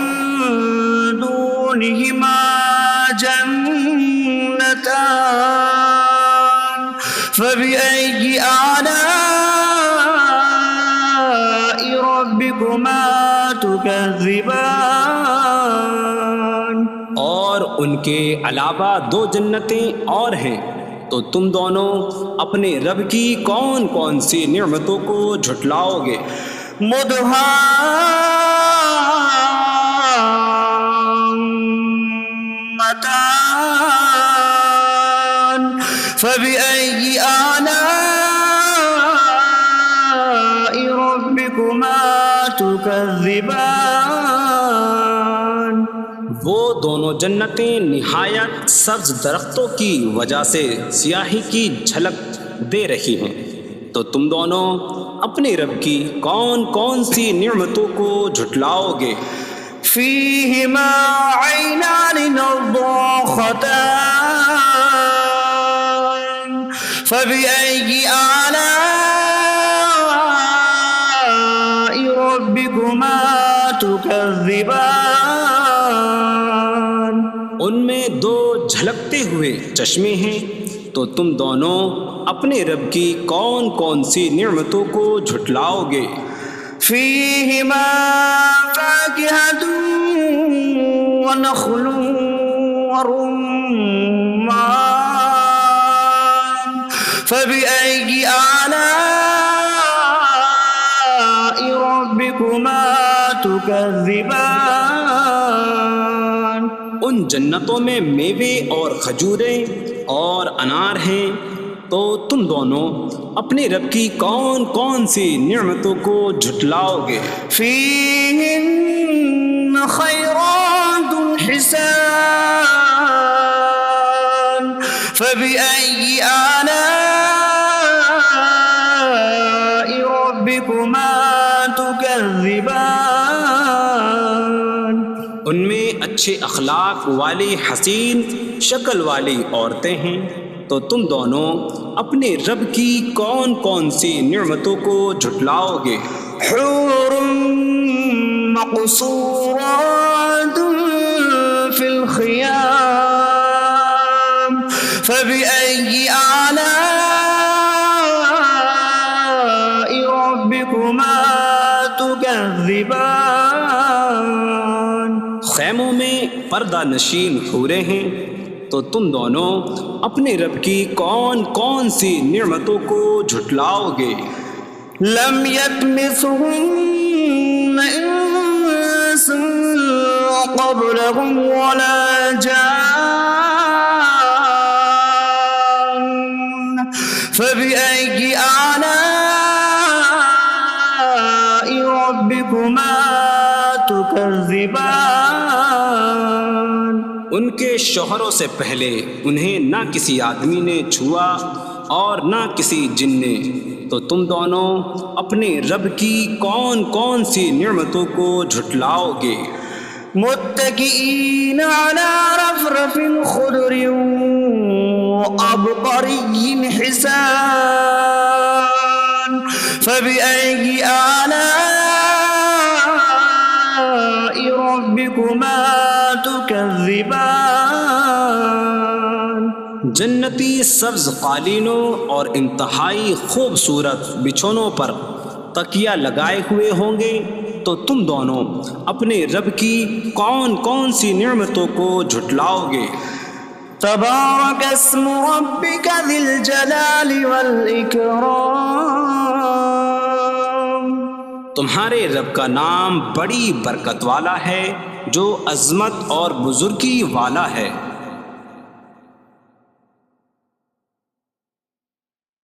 دونهما جنتان فبأي آلاء ربكما تكذبان۔ اور ان کے علاوہ دو جنتیں اور ہیں، تو تم دونوں اپنے رب کی کون کون سی نعمتوں کو جھٹلاؤ گے؟ مدهامتان فبأي آلاء ربكما تكذبان۔ وہ دونوں جنتیں نہایت سبز درختوں کی وجہ سے سیاہی کی جھلک دے رہی ہیں، تو تم دونوں اپنے رب کی کون کون سی نعمتوں کو جھٹلاؤ گے؟ فيهما عينان نضاختان فبأي آلاء ربكما تكذبان۔ ان میں دو جھلکتے ہوئے چشمے ہیں، تو تم دونوں اپنے رب کی کون کون سی نعمتوں کو جھٹلاؤ گے؟ فيهما فاكهة ونخل ورمان فبأي آلاء ربكما تكذبان۔ ان جنتوں میں میوے اور کھجوریں اور انار ہیں، تو تم دونوں اپنے رب کی کون کون سی نعمتوں کو جھٹلاؤ گے؟ فيهن خيرات حسان فبأي آلاء ربكما تكذبان۔ ان میں اچھے اخلاق والی حسین شکل والی عورتیں ہیں، تو تم دونوں اپنے رب کی کون کون سی نعمتوں کو جھٹلاؤ گے؟ حور مقصورات في الخيام فبأي آلاء ربكما تكذبان۔ خیموں میں پردہ نشین حوریں ہیں، تو تم دونوں اپنے رب کی کون کون سی نعمتوں کو جھٹلاؤ گے؟ لم يطمثهن انس قبلهم ولا جان فبأي آلاء ربكما تكذبان۔ ان کے شوہروں سے پہلے انہیں نہ کسی آدمی نے چھوا اور نہ کسی جن نے، تو تم دونوں اپنے رب کی کون کون سی نعمتوں کو جھٹلاؤ گے؟ متكئين على رفرف خضر وعبقري حسان فبأي آلاء ربكما تكذبان۔ جنتی سبز قالینوں اور انتہائی خوبصورت بچھونوں پر تکیہ لگائے ہوئے ہوں گے، تو تم دونوں اپنے رب کی کون کون سی نعمتوں کو جھٹلاؤ گے؟ تبارک اسم ربک ذی الجلال والاکرام، تمہارے رب کا نام بڑی برکت والا ہے، جو عظمت اور بزرگی والا ہے۔